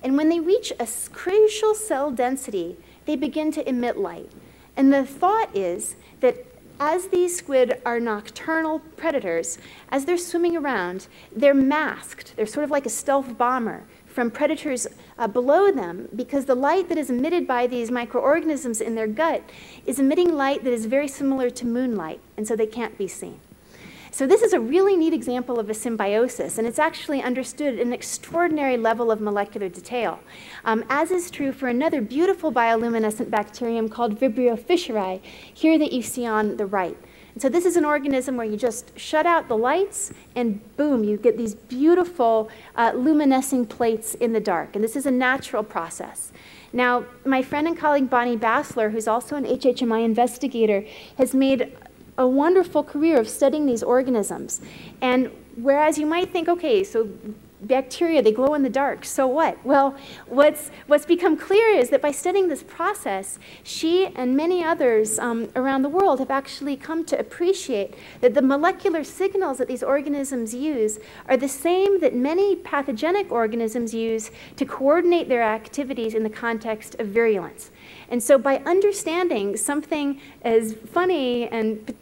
And when they reach a crucial cell density, they begin to emit light. And the thought is that as these squid are nocturnal predators, as they're swimming around, they're masked. They're sort of like a stealth bomber from predators below them, because the light that is emitted by these microorganisms in their gut is emitting light that is very similar to moonlight, and so they can't be seen. So this is a really neat example of a symbiosis, and it's actually understood at an extraordinary level of molecular detail, as is true for another beautiful bioluminescent bacterium called Vibrio fischeri, here that you see on the right. And so this is an organism where you just shut out the lights, and boom, you get these beautiful luminescing plates in the dark, and this is a natural process. Now, my friend and colleague Bonnie Bassler, who's also an HHMI investigator, has made a wonderful career of studying these organisms. And whereas you might think, okay, so bacteria, they glow in the dark, so what? Well, what's become clear is that by studying this process, she and many others around the world have actually come to appreciate that the molecular signals that these organisms use are the same that many pathogenic organisms use to coordinate their activities in the context of virulence. And so by understanding something as funny and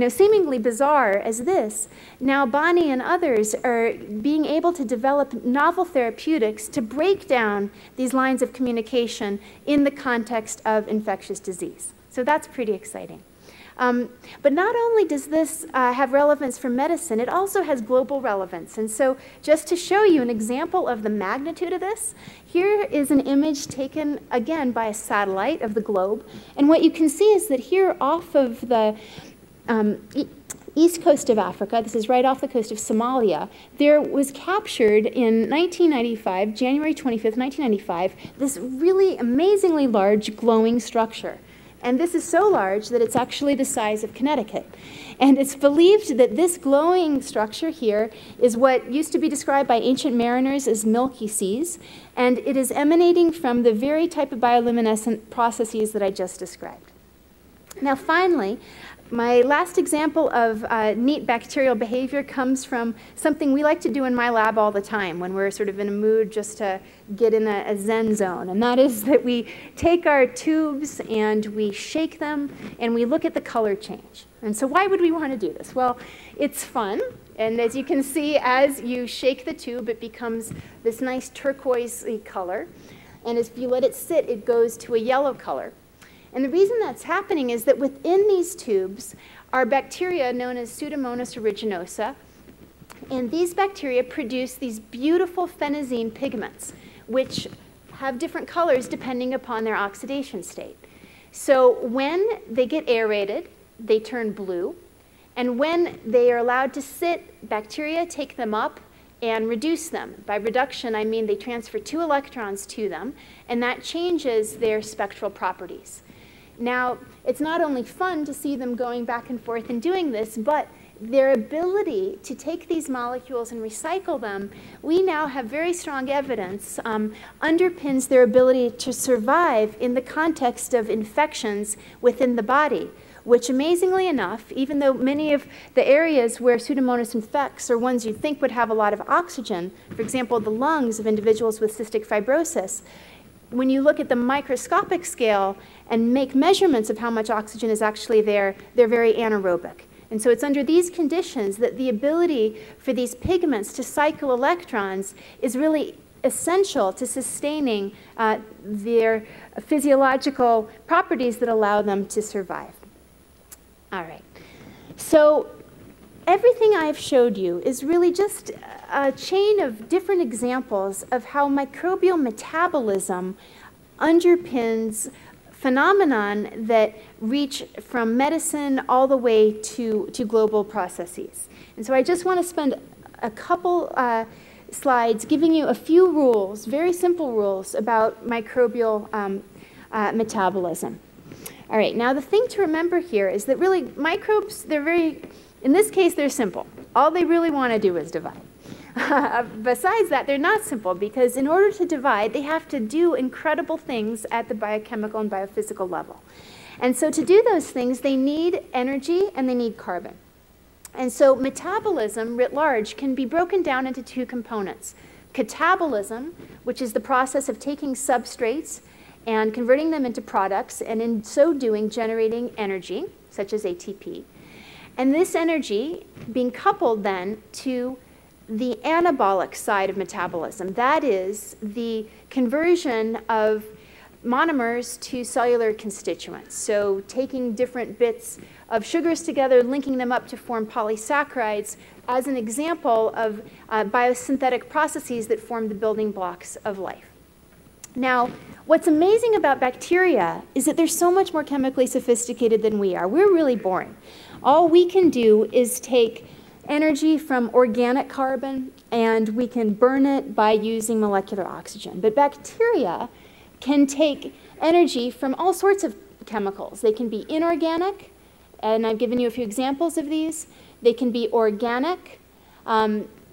seemingly bizarre as this, now Bonnie and others are being able to develop novel therapeutics to break down these lines of communication in the context of infectious disease. So that's pretty exciting. But not only does this have relevance for medicine, it also has global relevance. And so just to show you an example of the magnitude of this, here is an image taken, again, by a satellite of the globe. And what you can see is that here off of the east coast of Africa, this is right off the coast of Somalia, there was captured in 1995, January 25th, 1995, this really amazingly large glowing structure. And this is so large that it's actually the size of Connecticut. And it's believed that this glowing structure here is what used to be described by ancient mariners as milky seas, and it is emanating from the very type of bioluminescent processes that I just described. Now finally, my last example of neat bacterial behavior comes from something we like to do in my lab all the time when we're sort of in a mood just to get in a zen zone. And that is that we take our tubes and we shake them and we look at the color change. And so why would we want to do this? Well, it's fun. And as you can see, as you shake the tube, it becomes this nice turquoise-y color. And if you let it sit, it goes to a yellow color. And the reason that's happening is that within these tubes are bacteria known as Pseudomonas aeruginosa. And these bacteria produce these beautiful phenazine pigments, which have different colors depending upon their oxidation state. So when they get aerated, they turn blue. And when they are allowed to sit, bacteria take them up and reduce them. By reduction, I mean they transfer 2 electrons to them, and that changes their spectral properties. Now, it's not only fun to see them going back and forth and doing this, but their ability to take these molecules and recycle them, we now have very strong evidence, underpins their ability to survive in the context of infections within the body, which amazingly enough, even though many of the areas where Pseudomonas infects are ones you'd think would have a lot of oxygen, for example, the lungs of individuals with cystic fibrosis, when you look at the microscopic scale and make measurements of how much oxygen is actually there, they're very anaerobic. And so it's under these conditions that the ability for these pigments to cycle electrons is really essential to sustaining their physiological properties that allow them to survive. All right. So everything I've showed you is really just a chain of different examples of how microbial metabolism underpins phenomenon that reach from medicine all the way to global processes. And so I just want to spend a couple slides giving you a few rules, very simple rules about microbial metabolism. All right, now the thing to remember here is that really microbes, in this case, they're simple. All they really want to do is divide. Besides that, they're not simple because in order to divide, they have to do incredible things at the biochemical and biophysical level. And so to do those things, they need energy and they need carbon. And so metabolism, writ large, can be broken down into 2 components. Catabolism, which is the process of taking substrates and converting them into products, and in so doing, generating energy, such as ATP. And this energy being coupled then to the anabolic side of metabolism. That is the conversion of monomers to cellular constituents. So taking different bits of sugars together, linking them up to form polysaccharides as an example of biosynthetic processes that form the building blocks of life. Now, what's amazing about bacteria is that they're so much more chemically sophisticated than we are. We're really boring. All we can do is take energy from organic carbon and we can burn it by using molecular oxygen. But bacteria can take energy from all sorts of chemicals. They can be inorganic, and I've given you a few examples of these. They can be organic.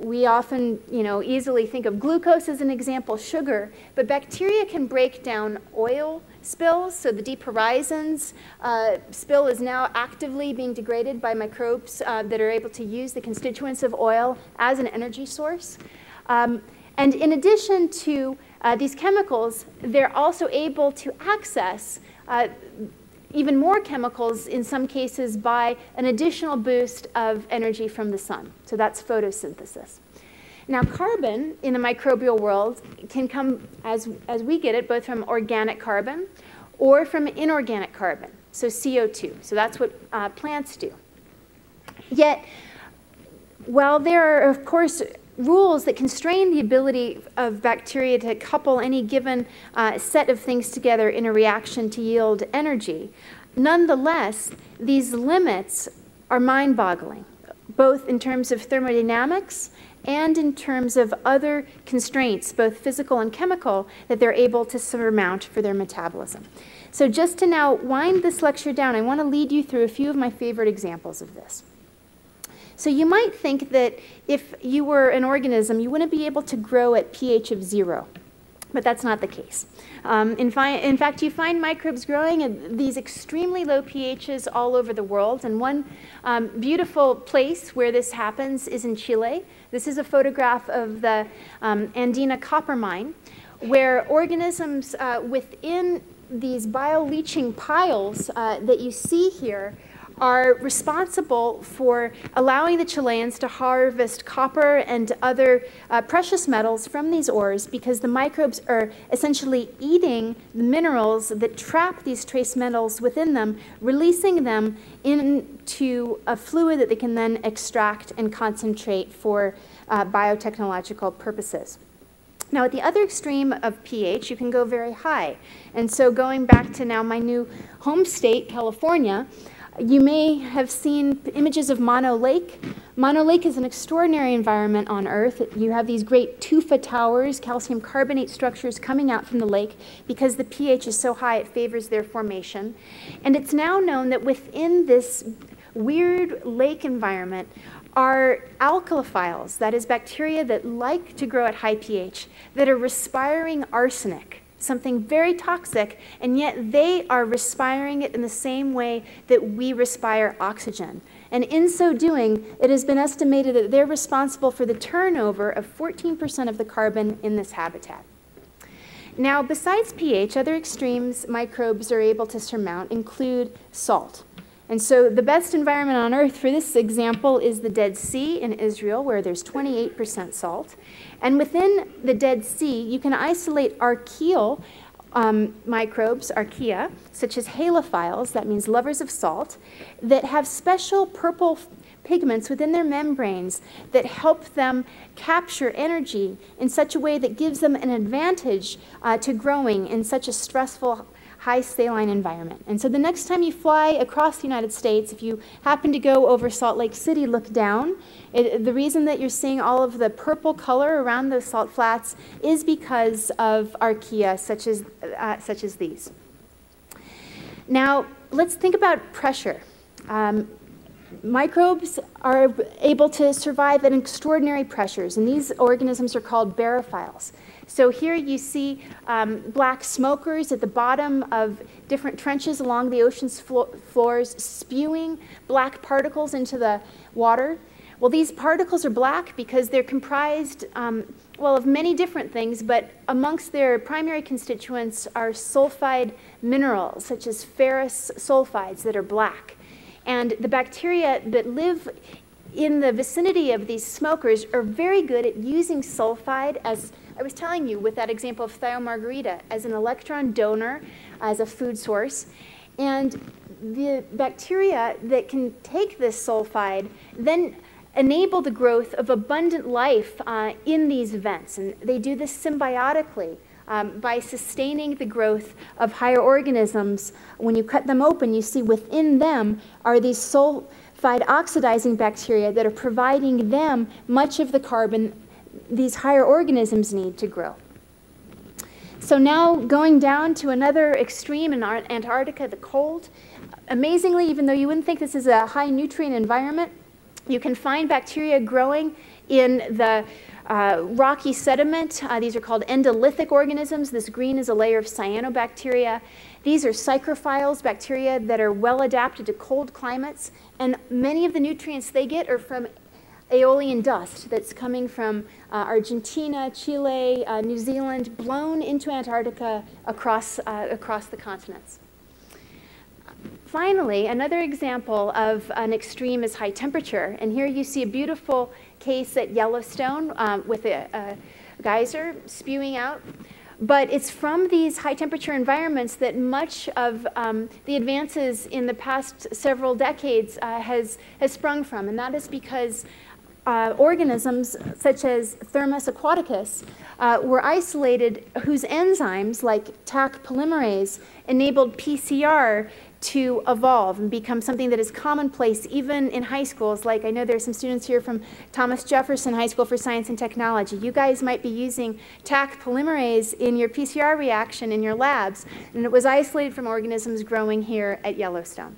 We often, easily think of glucose as an example, sugar, but bacteria can break down oil spills. So the Deep Horizons spill is now actively being degraded by microbes that are able to use the constituents of oil as an energy source. And in addition to these chemicals, they're also able to access even more chemicals in some cases by an additional boost of energy from the sun. So that's photosynthesis. Now, carbon in the microbial world can come, as we get it, both from organic carbon or from inorganic carbon, so CO2. So that's what plants do. Yet, while there are, of course, rules that constrain the ability of bacteria to couple any given set of things together in a reaction to yield energy, nonetheless, these limits are mind-boggling, both in terms of thermodynamics and in terms of other constraints, both physical and chemical, that they're able to surmount for their metabolism. So just to now wind this lecture down, I want to lead you through a few of my favorite examples of this. So you might think that if you were an organism, you wouldn't be able to grow at pH of 0, but that's not the case. In fact, you find microbes growing at these extremely low pHs all over the world, and one beautiful place where this happens is in Chile. This is a photograph of the Andina copper mine, where organisms within these bioleaching piles that you see here are responsible for allowing the Chileans to harvest copper and other precious metals from these ores, because the microbes are essentially eating the minerals that trap these trace metals within them, releasing them into a fluid that they can then extract and concentrate for biotechnological purposes. Now, at the other extreme of pH, you can go very high. And so going back to now my new home state, California, you may have seen images of Mono Lake. Mono Lake is an extraordinary environment on Earth. You have these great tufa towers, calcium carbonate structures coming out from the lake because the pH is so high it favors their formation. And it's now known that within this weird lake environment are alkalophiles, that is bacteria that like to grow at high pH, that are respiring arsenic, something very toxic, and yet they are respiring it in the same way that we respire oxygen. And in so doing, it has been estimated that they're responsible for the turnover of 14% of the carbon in this habitat. Now, besides pH, other extremes microbes are able to surmount include salt. And so the best environment on Earth for this example is the Dead Sea in Israel, where there's 28% salt. And within the Dead Sea, you can isolate archaeal microbes, archaea, such as halophiles, that means lovers of salt, that have special purple pigments within their membranes that help them capture energy in such a way that gives them an advantage to growing in such a stressful, high saline environment. And so the next time you fly across the United States, if you happen to go over Salt Lake City, look down. The reason that you're seeing all of the purple color around those salt flats is because of archaea such as these. Now, let's think about pressure. Microbes are able to survive at extraordinary pressures, and these organisms are called barophiles. So here you see black smokers at the bottom of different trenches along the ocean's floors spewing black particles into the water. Well, these particles are black because they're comprised, well, of many different things, but amongst their primary constituents are sulfide minerals, such as ferrous sulfides that are black. And the bacteria that live in the vicinity of these smokers are very good at using sulfide, as I was telling you with that example of Thiomargarita, as an electron donor, as a food source. And the bacteria that can take this sulfide then enable the growth of abundant life in these vents. And they do this symbiotically by sustaining the growth of higher organisms. When you cut them open, you see within them are these sulfide oxidizing bacteria that are providing them much of the carbon these higher organisms need to grow. So now going down to another extreme in Antarctica, the cold. Amazingly, even though you wouldn't think this is a high nutrient environment, you can find bacteria growing in the rocky sediment. These are called endolithic organisms. This green is a layer of cyanobacteria. These are psychrophiles, bacteria that are well adapted to cold climates, and many of the nutrients they get are from aeolian dust that's coming from Argentina, Chile, New Zealand, blown into Antarctica across the continents. Finally, another example of an extreme is high temperature. And here you see a beautiful case at Yellowstone with a geyser spewing out. But it's from these high temperature environments that much of the advances in the past several decades has sprung from. And that is because organisms such as Thermus aquaticus were isolated, whose enzymes like Taq polymerase enabled PCR to evolve and become something that is commonplace even in high schools. Like, I know there are some students here from Thomas Jefferson High School for Science and Technology. You guys might be using Taq polymerase in your PCR reaction in your labs, and it was isolated from organisms growing here at Yellowstone.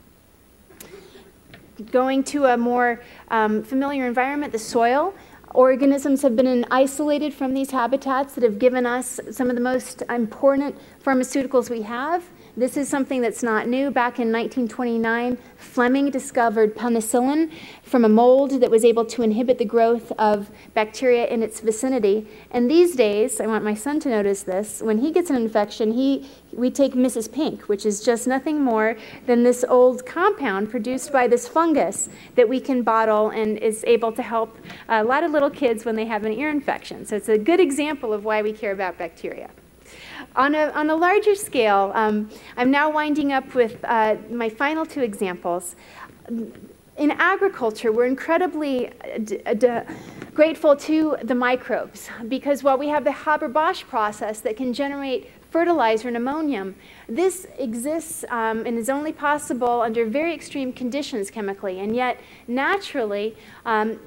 Going to a more familiar environment, the soil. Organisms have been isolated from these habitats that have given us some of the most important pharmaceuticals we have. This is something that's not new. Back in 1929, Fleming discovered penicillin from a mold that was able to inhibit the growth of bacteria in its vicinity. And these days, I want my son to notice this, when he gets an infection, we take Mrs. Pink, which is just nothing more than this old compound produced by this fungus that we can bottle and is able to help a lot of little kids when they have an ear infection. So it's a good example of why we care about bacteria. On a larger scale, I'm now winding up with my final two examples. In agriculture, we're incredibly grateful to the microbes because while we have the Haber-Bosch process that can generate fertilizer and ammonium, this exists and is only possible under very extreme conditions chemically. And yet, naturally,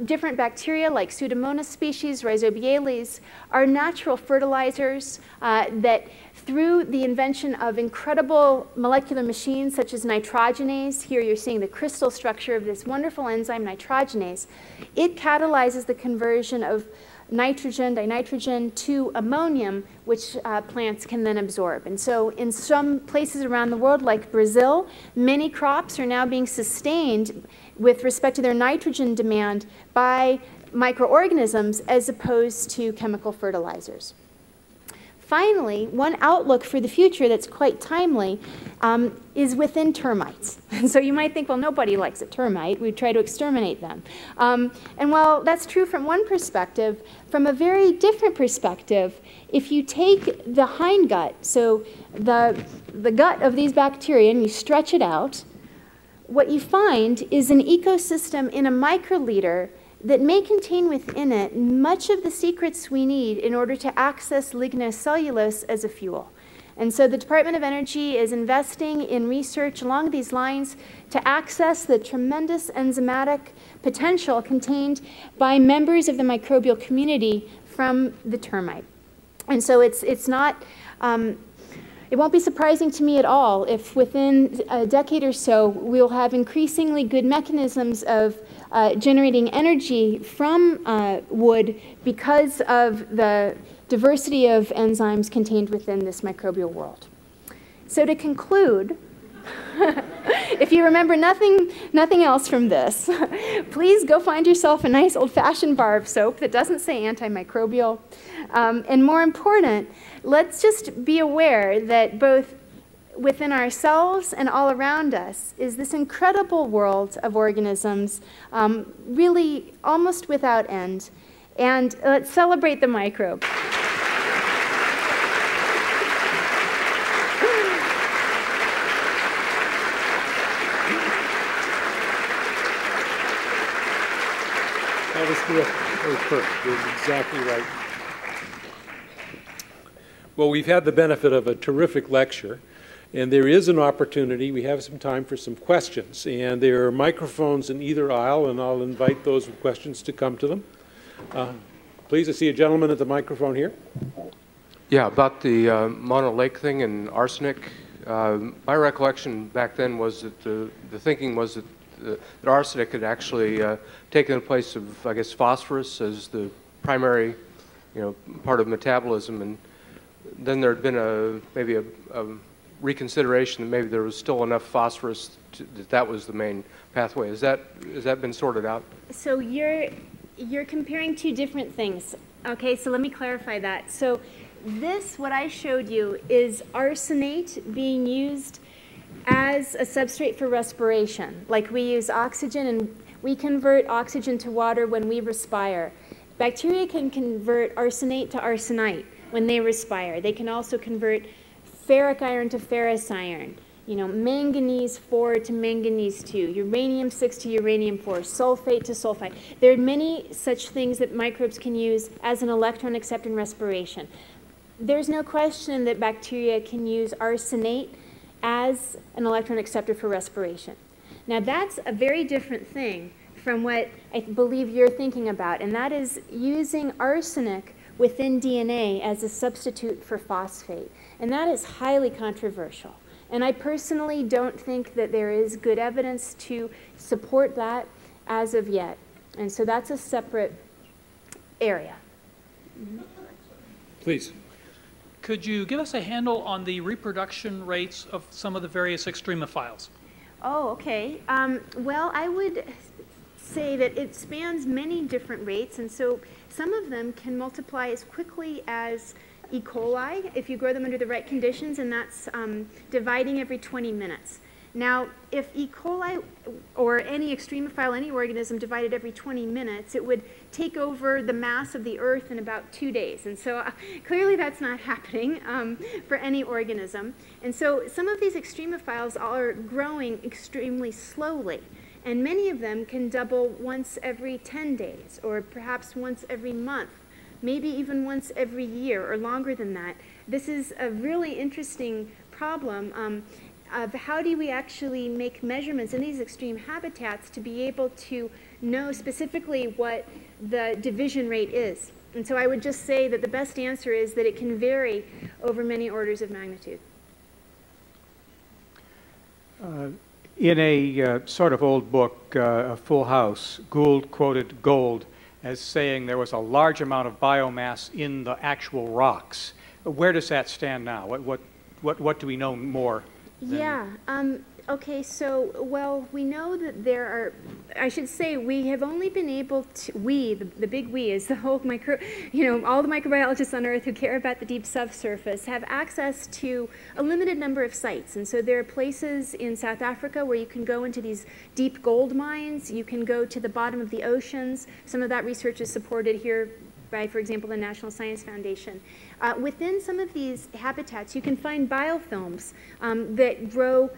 different bacteria like Pseudomonas species, Rhizobiales, are natural fertilizers that through the invention of incredible molecular machines such as nitrogenase, here you're seeing the crystal structure of this wonderful enzyme nitrogenase, it catalyzes the conversion of nitrogen, dinitrogen to ammonium, which plants can then absorb. And so in some places around the world, like Brazil, many crops are now being sustained with respect to their nitrogen demand by microorganisms as opposed to chemical fertilizers. Finally, one outlook for the future that's quite timely is within termites. And so you might think, well, nobody likes a termite. We try to exterminate them. And while that's true from one perspective, from a very different perspective, if you take the hindgut, so the gut of these bacteria, and you stretch it out, what you find is an ecosystem in a microliter that may contain within it much of the secrets we need in order to access lignocellulose as a fuel. And so the Department of Energy is investing in research along these lines to access the tremendous enzymatic potential contained by members of the microbial community from the termite. And so it's not, it won't be surprising to me at all if within a decade or so we'll have increasingly good mechanisms of generating energy from wood because of the diversity of enzymes contained within this microbial world. So to conclude, if you remember nothing else from this, please go find yourself a nice old-fashioned bar of soap that doesn't say antimicrobial. And more important, let's just be aware that both within ourselves and all around us is this incredible world of organisms, really almost without end. And let's celebrate the microbe. That was perfect. It was exactly right. Well, we've had the benefit of a terrific lecture. And there is an opportunity, we have some time for some questions. And there are microphones in either aisle, and I'll invite those with questions to come to them. Please, I see a gentleman at the microphone here. Yeah, about the Mono Lake thing and arsenic. My recollection back then was that the thinking was that arsenic had actually taken the place of, I guess, phosphorus as the primary, part of metabolism. And then there had been maybe a reconsideration that maybe there was still enough phosphorus that was the main pathway. Has that been sorted out? So You're comparing two different things. Okay, so let me clarify that. So this, what I showed you, is arsenate being used as a substrate for respiration. Like we use oxygen and we convert oxygen to water when we respire. Bacteria can convert arsenate to arsenite when they respire. They can also convert ferric iron to ferrous iron. You know, manganese 4 to manganese 2, uranium 6 to uranium 4, sulfate to sulfite. There are many such things that microbes can use as an electron acceptor in respiration. There's no question that bacteria can use arsenate as an electron acceptor for respiration. Now that's a very different thing from what I believe you're thinking about, and that is using arsenic within DNA as a substitute for phosphate. And that is highly controversial. And I personally don't think that there is good evidence to support that as of yet. And so that's a separate area. Please. Could you give us a handle on the reproduction rates of some of the various extremophiles? Oh, okay. Well, I would say that it spans many different rates. And so some of them can multiply as quickly as E. coli, if you grow them under the right conditions, and that's dividing every 20 minutes. Now, if E. coli or any extremophile, any organism divided every 20 minutes, it would take over the mass of the Earth in about 2 days. And so clearly that's not happening for any organism. And so some of these extremophiles are growing extremely slowly. And many of them can double once every 10 days, or perhaps once every month, maybe even once every year or longer than that. This is a really interesting problem of how do we actually make measurements in these extreme habitats to be able to know specifically what the division rate is. And so I would just say that the best answer is that it can vary over many orders of magnitude. In a sort of old book, A Full House, Gould quoted gold as saying there was a large amount of biomass in the actual rocks. Where does that stand now? What do we know more? Yeah, okay, so, well, we know that there are, I should say, we have only been able to, the big we is the whole all the microbiologists on Earth who care about the deep subsurface have access to a limited number of sites. And so there are places in South Africa where you can go into these deep gold mines, you can go to the bottom of the oceans. Some of that research is supported here by, for example, the National Science Foundation. Within some of these habitats, you can find biofilms that grow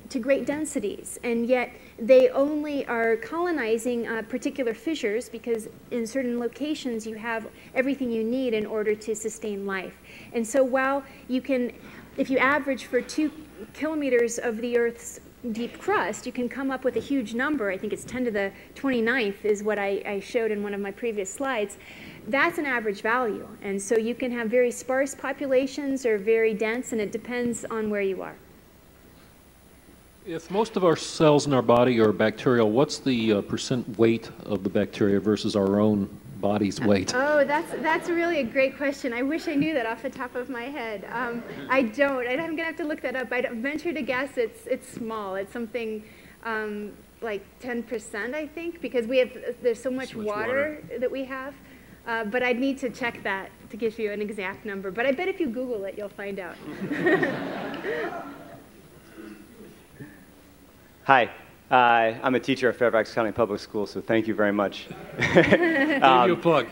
to great densities, and yet they only are colonizing particular fissures because in certain locations you have everything you need in order to sustain life. And so while you can, if you average for 2 kilometers of the Earth's deep crust, you can come up with a huge number. I think it's 10 to the 29th is what I showed in one of my previous slides. That's an average value. And so you can have very sparse populations or very dense, and it depends on where you are. If most of our cells in our body are bacterial, what's the percent weight of the bacteria versus our own body's weight? Oh, that's really a great question. I wish I knew that off the top of my head. I don't. I'm going to have to look that up. I'd venture to guess it's small. It's something like 10%, I think, because there's so much water that we have. But I'd need to check that to give you an exact number. But I bet if you Google it, you'll find out. Hi, I'm a teacher at Fairfax County Public Schools, so thank you very much. Give you a plug.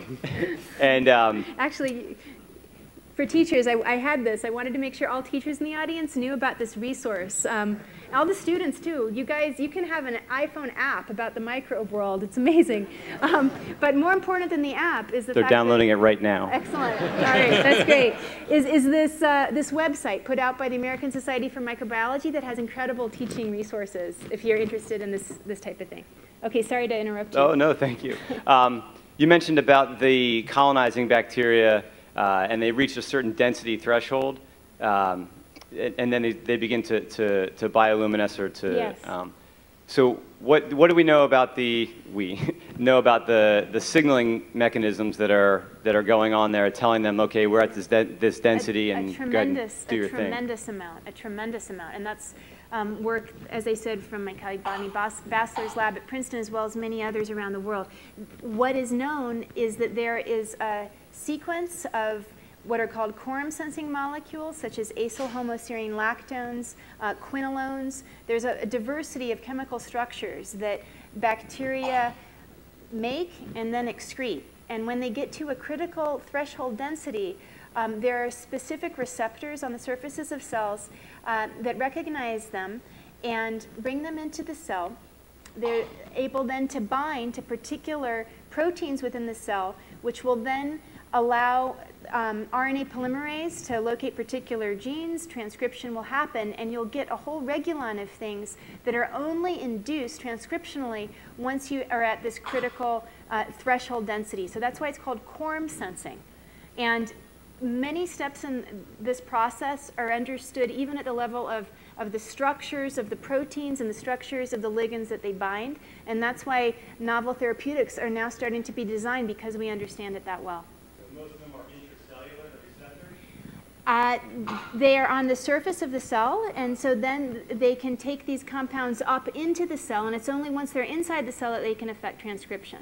And actually, for teachers, I had this. I wanted to make sure all teachers in the audience knew about this resource. All the students, too. You guys, you can have an iPhone app about the microbe world. It's amazing. But more important than the app is the fact that... They're downloading it right now. Excellent. All right, that's great. Is this website put out by the American Society for Microbiology that has incredible teaching resources if you're interested in this type of thing. Okay, sorry to interrupt you. Oh, no, thank you. You mentioned about the colonizing bacteria, and they reach a certain density threshold. And then they begin to bioluminesce or to. Yes. So what do we know about the signaling mechanisms that are going on there, telling them, okay, we're at this density and go ahead and do your thing. A tremendous amount, and that's work, as I said, from my colleague Bonnie Bassler's lab at Princeton, as well as many others around the world. What is known is that there is a sequence of what are called quorum-sensing molecules, such as acylhomoserine lactones, quinolones. There's a diversity of chemical structures that bacteria make and then excrete. And when they get to a critical threshold density, there are specific receptors on the surfaces of cells that recognize them and bring them into the cell. They're able then to bind to particular proteins within the cell, which will then allow RNA polymerase to locate particular genes, transcription will happen, and you'll get a whole regulon of things that are only induced transcriptionally once you are at this critical threshold density. So that's why it's called quorum sensing. And many steps in this process are understood even at the level of the structures of the proteins and the structures of the ligands that they bind. And that's why novel therapeutics are now starting to be designed, because we understand it that well. Most of them are intracellular, the receptors? They are on the surface of the cell, and so then they can take these compounds up into the cell, and it's only once they're inside the cell that they can affect transcription.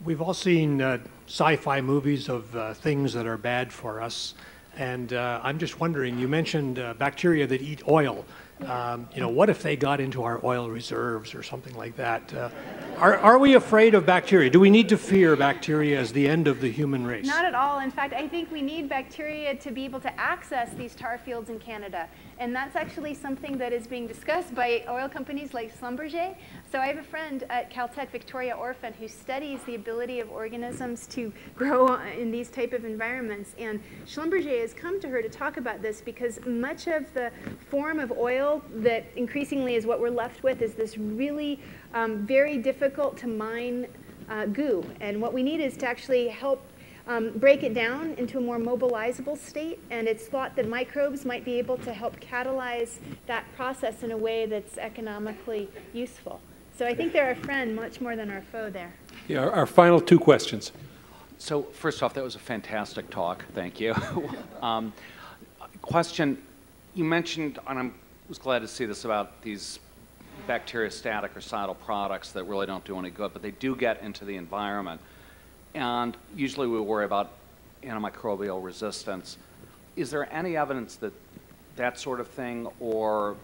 We've all seen sci-fi movies of things that are bad for us, and I'm just wondering, you mentioned bacteria that eat oil. You know, what if they got into our oil reserves or something like that? Are we afraid of bacteria? Do we need to fear bacteria as the end of the human race? Not at all. In fact, I think we need bacteria to be able to access these tar fields in Canada. And that's actually something that is being discussed by oil companies like Schlumberger. So I have a friend at Caltech, Victoria Orphan, who studies the ability of organisms to grow in these type of environments. And Schlumberger has come to her to talk about this because much of the form of oil that increasingly is what we're left with is this really very difficult to mine goo. And what we need is to actually help break it down into a more mobilizable state, and it's thought that microbes might be able to help catalyze that process in a way that's economically useful. So I think they're our friend much more than our foe there. Yeah, our final two questions. So first off, that was a fantastic talk. Thank you. Question, you mentioned, and I was glad to see this about these bacteriostatic or cidal products that really don't do any good, but they do get into the environment. And usually we worry about antimicrobial resistance. Is there any evidence that that sort of thing or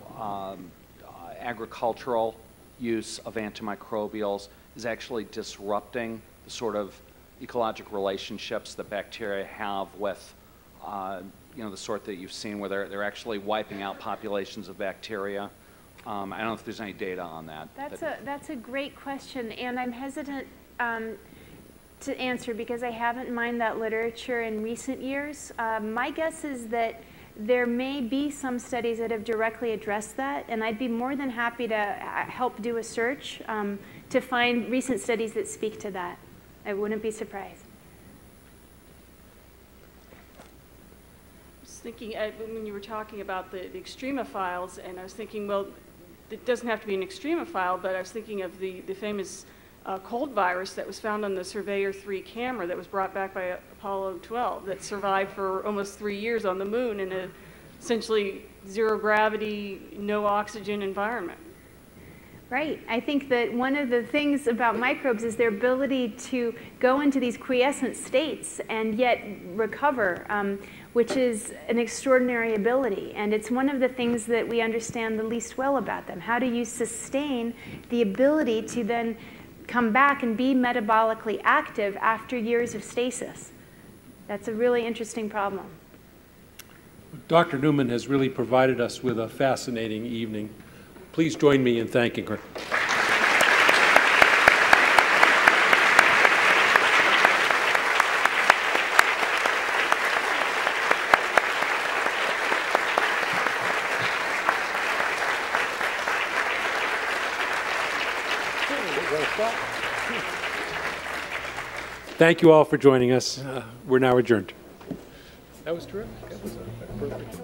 agricultural use of antimicrobials is actually disrupting the sort of ecologic relationships that bacteria have with you know, the sort that you've seen where they're actually wiping out populations of bacteria? I don't know if there's any data on that. That's a great question, and I'm hesitant to answer because I haven't mined that literature in recent years. My guess is that there may be some studies that have directly addressed that, and I'd be more than happy to help do a search to find recent studies that speak to that. I wouldn't be surprised. I was thinking, when you were talking about the extremophiles, and I was thinking, well, it doesn't have to be an extremophile, but I was thinking of the famous cold virus that was found on the Surveyor 3 camera that was brought back by Apollo 12 that survived for almost 3 years on the moon in a essentially zero gravity, no oxygen environment. Right. I think that one of the things about microbes is their ability to go into these quiescent states and yet recover, which is an extraordinary ability. And it's one of the things that we understand the least well about them. How do you sustain the ability to then come back and be metabolically active after years of stasis? That's a really interesting problem. Dr. Newman has really provided us with a fascinating evening. Please join me in thanking her. Thank you all for joining us. We're now adjourned. That was terrific. That was perfect.